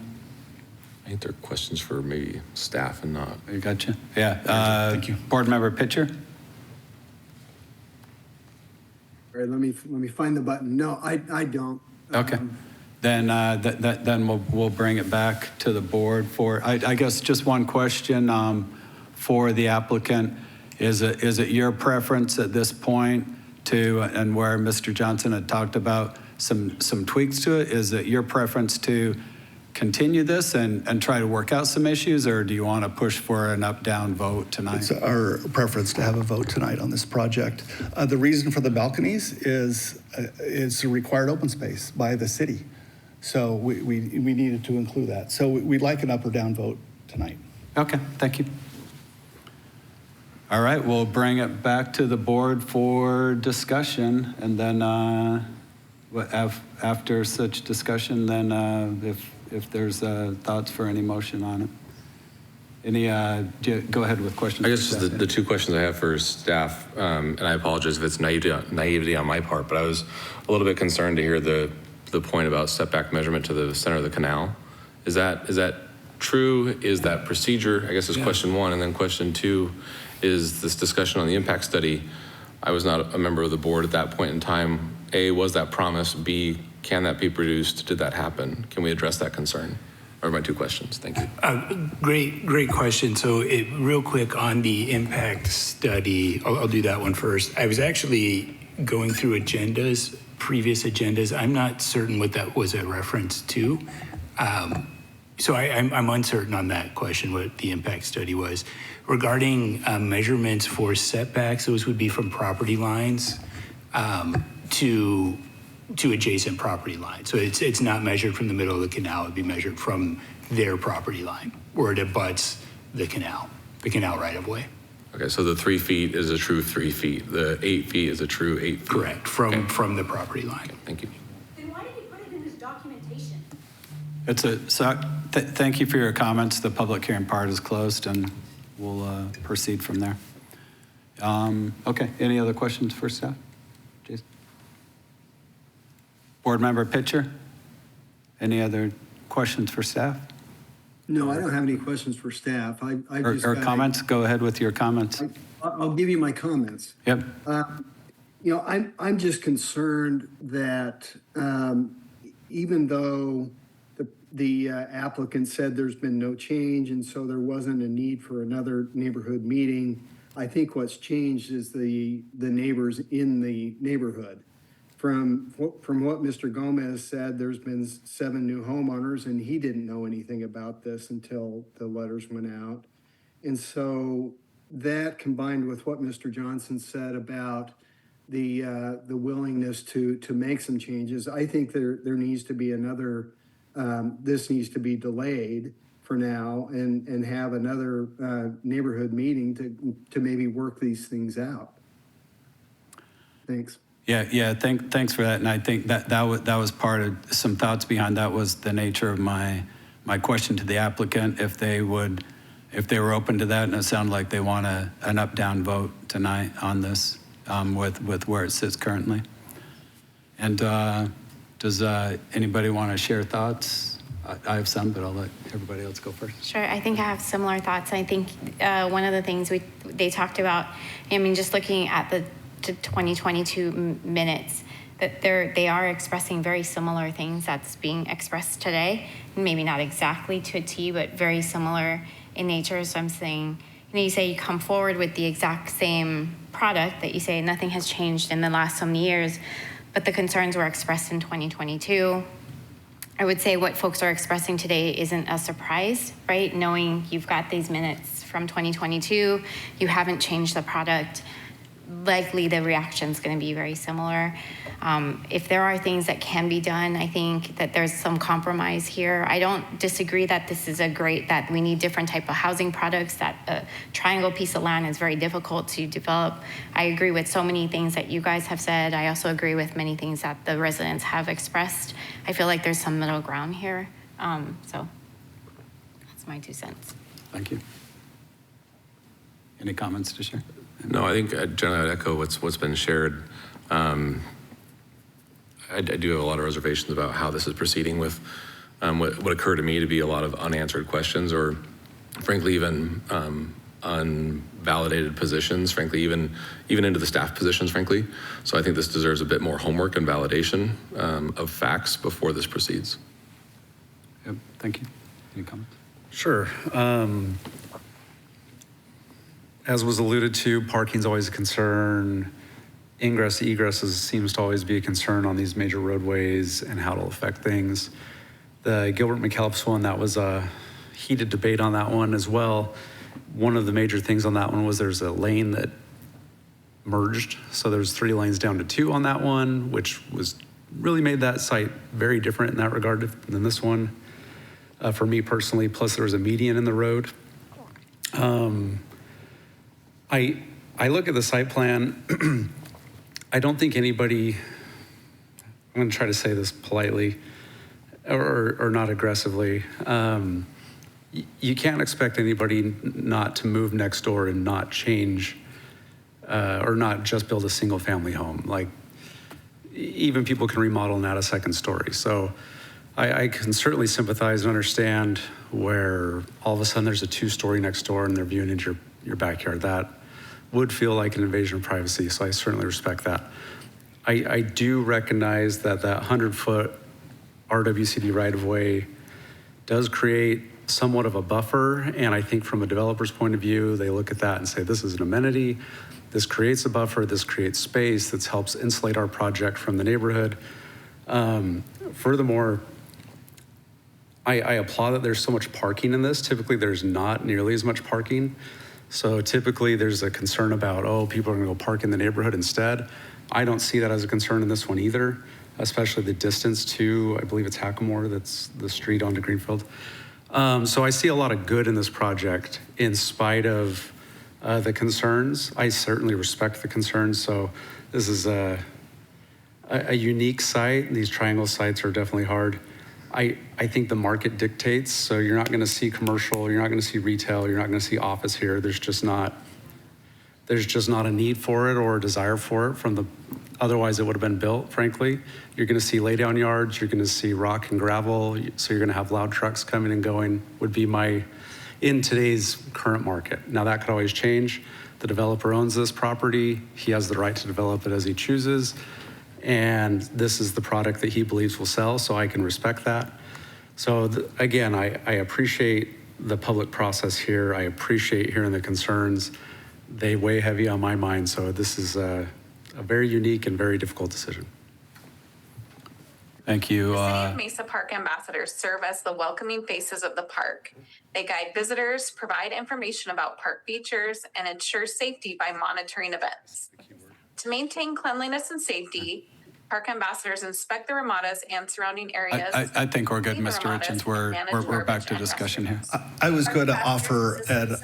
Speaker 4: I think they're questions for maybe staff and not.
Speaker 1: You gotcha. Yeah.
Speaker 7: Thank you.
Speaker 1: Board member Pitcher?
Speaker 8: All right, let me find the button. No, I don't.
Speaker 1: Okay. Then we'll bring it back to the board for, I guess, just one question for the applicant. Is it your preference at this point to, and where Mr. Johnson had talked about some tweaks to it, is it your preference to continue this and try to work out some issues, or do you want to push for an up-down vote tonight?
Speaker 7: It's our preference to have a vote tonight on this project. The reason for the balconies is it's a required open space by the city. So we needed to include that. So we'd like an up or down vote tonight.
Speaker 1: Okay, thank you. All right, we'll bring it back to the board for discussion, and then after such discussion, then if there's thoughts for any motion on it. Any, go ahead with questions.
Speaker 4: I guess just the two questions I have for staff, and I apologize if it's naivety on my part, but I was a little bit concerned to hear the point about setback measurement to the center of the canal. Is that true? Is that procedure? I guess is question one. And then question two is this discussion on the impact study. I was not a member of the board at that point in time. A, was that promised? B, can that be produced? Did that happen? Can we address that concern? Are my two questions. Thank you.
Speaker 2: Great question. So real quick on the impact study, I'll do that one first. I was actually going through previous agendas. I'm not certain what that was a reference to. So I'm uncertain on that question, what the impact study was. Regarding measurements for setbacks, those would be from property lines to adjacent property lines. So it's not measured from the middle of the canal, it'd be measured from their property line, where it abuts the canal right of way.
Speaker 4: Okay, so the 3 feet is a true 3 feet. The 8 feet is a true 8 feet.
Speaker 2: Correct, from the property line.
Speaker 4: Okay, thank you.
Speaker 12: Then why did he put it in his documentation?
Speaker 1: Thank you for your comments. The public hearing part is closed, and we'll proceed from there. Okay, any other questions for staff? Jason? Board Member Pitcher? Any other questions for staff?
Speaker 8: No, I don't have any questions for staff.
Speaker 1: Or comments? Go ahead with your comments.
Speaker 8: I'll give you my comments.
Speaker 1: Yep.
Speaker 8: I'm just concerned that even though the applicant said there's been no change and so there wasn't a need for another neighborhood meeting, I think what's changed is the neighbors in the neighborhood. From what Mr. Gomez said, there's been 7 new homeowners, and he didn't know anything about this until the letters went out. And so that, combined with what Mr. Johnson said about the willingness to make some changes, I think there needs to be another. This needs to be delayed for now, and have another neighborhood meeting to maybe work these things out. Thanks.
Speaker 1: Yeah. Thanks for that. And I think that was part of some thoughts behind that was the nature of my question to the applicant, if they were open to that, and it sounded like they want an up-down vote tonight on this with where it sits currently. And does anybody want to share thoughts? I have some, but I'll let everybody else go first.
Speaker 21: Sure, I think I have similar thoughts. I think one of the things they talked about, I mean, just looking at the 2022 minutes, that they are expressing very similar things that's being expressed today. Maybe not exactly to a T, but very similar in nature. So I'm saying, you say you come forward with the exact same product, that you say nothing has changed in the last so many years, but the concerns were expressed in 2022. I would say what folks are expressing today isn't a surprise, right? Knowing you've got these minutes from 2022, you haven't changed the product, likely the reaction's going to be very similar. If there are things that can be done, I think that there's some compromise here. I don't disagree that this is that we need different type of housing products, that a triangle piece of land is very difficult to develop. I agree with so many things that you guys have said. I also agree with many things that the residents have expressed. I feel like there's some middle ground here. So that's my 2 cents.
Speaker 1: Thank you. Any comments to share?
Speaker 4: No, I think generally I'd echo what's been shared. I do have a lot of reservations about how this is proceeding with what occurred to me to be a lot of unanswered questions, or frankly even unvalidated positions, frankly even into the staff positions, frankly. So I think this deserves a bit more homework and validation of facts before this proceeds.
Speaker 1: Yep, thank you. Any comments?
Speaker 6: Sure. As was alluded to, parking's always a concern. Ingress, egresses seems to always be a concern on these major roadways and how it'll affect things. The Gilbert McKellips one, that was a heated debate on that one as well. One of the major things on that one was there's a lane that merged. So there's 3 lanes down to 2 on that one, which really made that site very different in that regard than this one. For me personally, plus there was a median in the road. I look at the site plan. I don't think anybody, I'm going to try to say this politely or not aggressively. You can't expect anybody not to move next door and not change or not just build a single family home. Like, even people can remodel and add a second story. So I can certainly sympathize and understand where all of a sudden there's a 2-story next door and they're viewing into your backyard. That would feel like an invasion of privacy, so I certainly respect that. I do recognize that 100-foot RWCD right-of-way does create somewhat of a buffer, and I think from a developer's point of view, they look at that and say, this is an amenity, this creates a buffer, this creates space, that helps insulate our project from the neighborhood. Furthermore, I applaud that there's so much parking in this. Typically, there's not nearly as much parking. So typically, there's a concern about, oh, people are going to go park in the neighborhood instead. I don't see that as a concern in this one either, especially the distance to, I believe it's Hackamore, that's the street onto Greenfield. So I see a lot of good in this project in spite of the concerns. I certainly respect the concerns. So this is a unique site. These triangle sites are definitely hard. I think the market dictates, so you're not gonna see commercial, you're not gonna see retail, you're not gonna see office here. There's just not a need for it or a desire for it otherwise it would have been built, frankly. You're gonna see laydown yards, you're gonna see rock and gravel, so you're gonna have loud trucks coming and going, would be in today's current market. Now that could always change. The developer owns this property. He has the right to develop it as he chooses. And this is the product that he believes will sell, so I can respect that. So again, I appreciate the public process here. I appreciate hearing the concerns. They weigh heavy on my mind, so this is a very unique and very difficult decision.
Speaker 1: Thank you.
Speaker 5: The City of Mesa Park ambassadors serve as the welcoming faces of the park. They guide visitors, provide information about park features, and ensure safety by monitoring events. To maintain cleanliness and safety, park ambassadors inspect the ramadas and surrounding areas.
Speaker 1: I think we're good, Mr. Richens. We're back to discussion here.
Speaker 7: I was going to offer, Ed,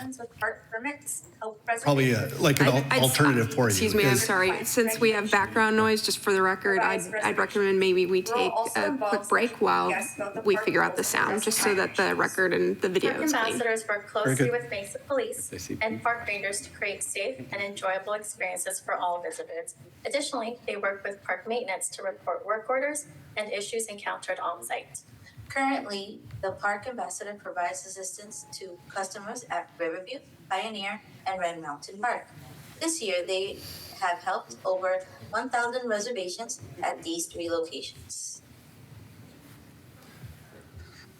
Speaker 7: probably like an alternative for you.
Speaker 22: Excuse me, I'm sorry. Since we have background noise, just for the record, I'd recommend maybe we take a quick break while we figure out the sound, just so that the record and the video is clean.
Speaker 23: Ambassadors work closely with Mesa Police and park rangers to create safe and enjoyable experiences for all visitors. Additionally, they work with park maintenance to report work orders and issues encountered on site.
Speaker 24: Currently, the park ambassador provides assistance to customers at Riverview, Pioneer, and Red Mountain Park. This year, they have helped over 1,000 reservations at these 3 locations.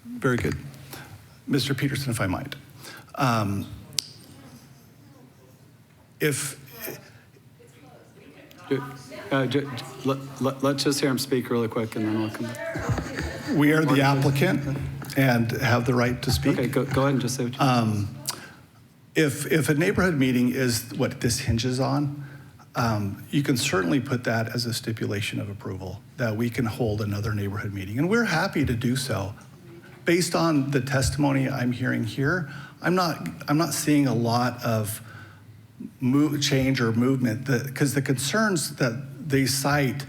Speaker 7: Very good. Mr. Peterson, if I might.
Speaker 1: Let's just hear him speak really quick and then we'll come back.
Speaker 7: We are the applicant and have the right to speak.
Speaker 1: Okay, go ahead and just say what you
Speaker 7: If a neighborhood meeting is what this hinges on, you can certainly put that as a stipulation of approval, that we can hold another neighborhood meeting. And we're happy to do so. Based on the testimony I'm hearing here, I'm not seeing a lot of change or movement, because the concerns that they cite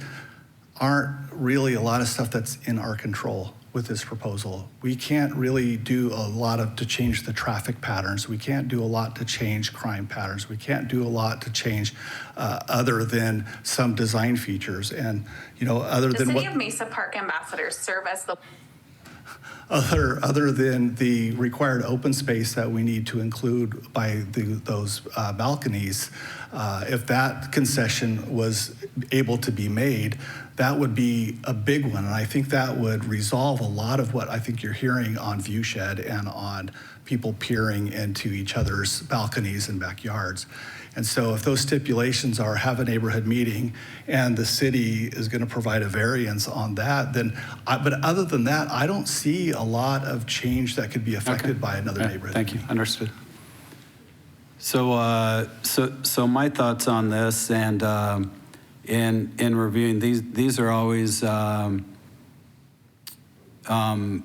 Speaker 7: aren't really a lot of stuff that's in our control with this proposal. We can't really do a lot to change the traffic patterns. We can't do a lot to change crime patterns. We can't do a lot to change other than some design features. And, other than
Speaker 5: The
Speaker 7: what...
Speaker 5: City of Mesa Park ambassadors serve as the
Speaker 7: Other than the required open space that we need to include by those balconies, if that concession was able to be made, that would be a big one. And I think that would resolve a lot of what I think you're hearing on Viewshed and on people peering into each other's balconies and backyards. And so if those stipulations are have a neighborhood meeting and the city is going to provide a variance on that, then, but other than that, I don't see a lot of change that could be affected by another neighborhood.
Speaker 1: Thank you. Understood. So, so my thoughts on this, and in reviewing these are always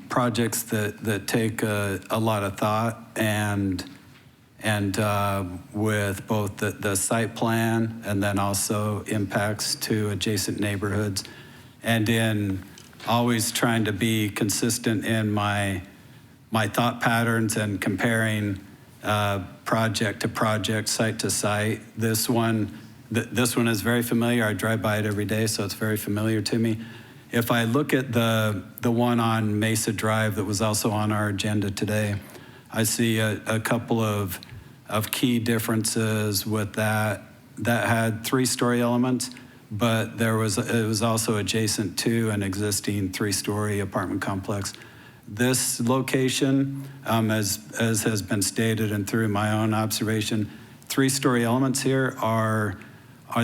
Speaker 1: projects that take a lot of thought, and with both the site plan and then also impacts to adjacent neighborhoods, and in always trying to be consistent in my thought patterns and comparing project to project, site to site. This one is very familiar. I drive by it every day, so it's very familiar to me. If I look at the one on Mesa Drive that was also on our agenda today, I see a couple of key differences with that. That had 3-story elements, but it was also adjacent to an existing 3-story apartment complex. This location, as has been stated and through my own observation, 3-story elements here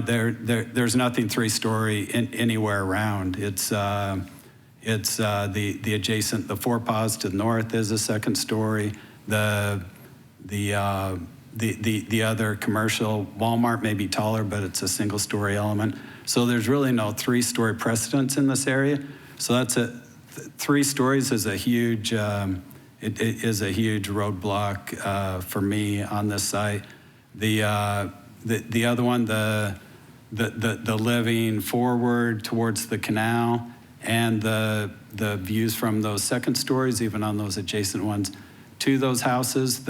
Speaker 1: there's nothing 3-story anywhere around. It's the adjacent, the Four Paws to the north is a second story. The other commercial Walmart may be taller, but it's a single story element. So there's really no 3-story precedence in this area. So that's 3 stories is a huge, it is a huge roadblock for me on this site. The other one, the living forward towards the canal and the views from those second stories, even on those adjacent ones to those houses,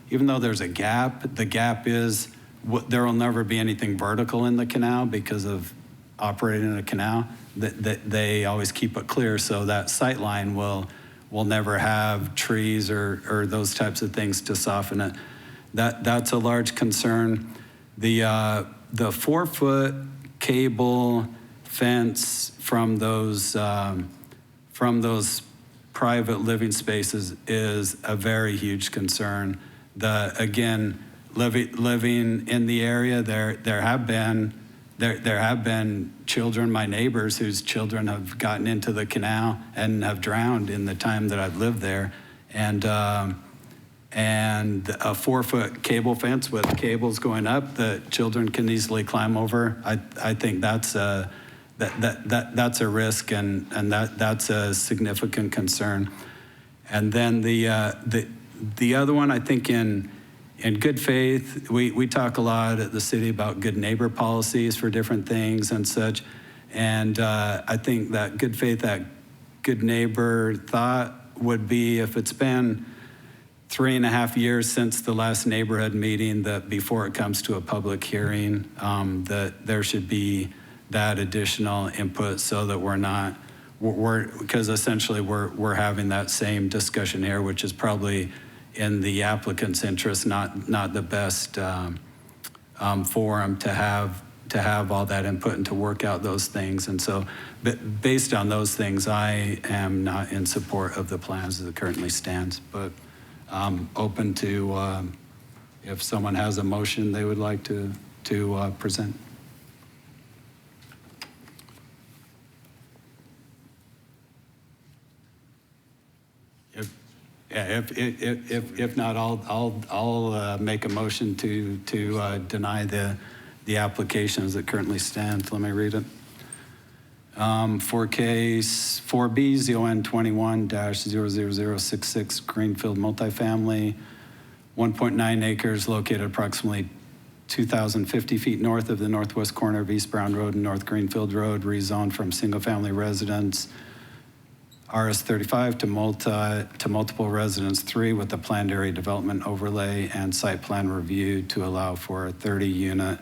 Speaker 1: even though there's a gap, the gap is, there will never be anything vertical in the canal because of operating in a canal. They always keep it clear, so that sight line will never have trees or those types of things to soften it. That's a large concern. The 4-foot cable fence from those private living spaces is a very huge concern. Again, living in the area, there have been children, my neighbors, whose children have gotten into the canal and have drowned in the time that I've lived there. And a 4-foot cable fence with cables going up that children can easily climb over, I think that's a risk, and that's a significant concern. And then the other one, I think in good faith, we talk a lot at the city about good neighbor policies for different things and such. And I think that good faith, that good neighbor thought would be, if it's been 3.5 years since the last neighborhood meeting, that before it comes to a public hearing, that there should be that additional input so that because essentially we're having that same discussion here, which is probably in the applicant's interest, not the best forum to have all that input and to work out those things. And so based on those things, I am not in support of the plans as it currently stands, but open to if someone has a motion they would like to present. If not, I'll make a motion to deny the application as it currently stands. Let me read it. For case 4B, ZON 21-00066, Greenfield multifamily, 1.9 acres located approximately 2,050 feet north of the northwest corner of East Brown Road and North Greenfield Road, rezoned from single-family residence RS35 to multiple residence 3 with a planned area development overlay and site plan review to allow for a 30-unit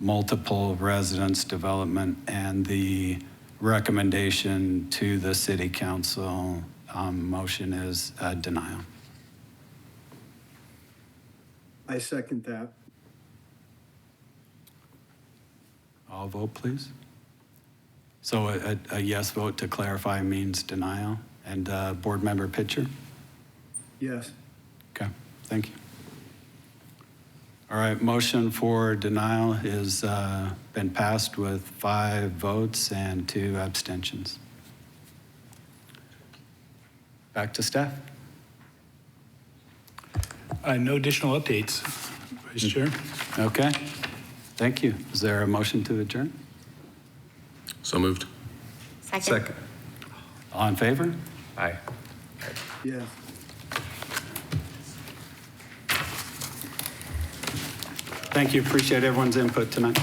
Speaker 1: multiple residence development. And the recommendation to the city council motion is denial.
Speaker 8: I second that.
Speaker 1: All vote, please. So a yes vote, to clarify, means denial. And Board Member Pitcher?
Speaker 8: Yes.
Speaker 1: Okay, thank you. All right, motion for denial has been passed with 5 votes and 2 abstentions. Back to staff.
Speaker 2: No additional updates, Vice Chair.
Speaker 1: Okay, thank you. Is there a motion to adjourn?
Speaker 4: So moved.
Speaker 21: Second.
Speaker 1: All in favor?
Speaker 4: Aye.
Speaker 8: Yes.
Speaker 1: Thank you. Appreciate everyone's input tonight.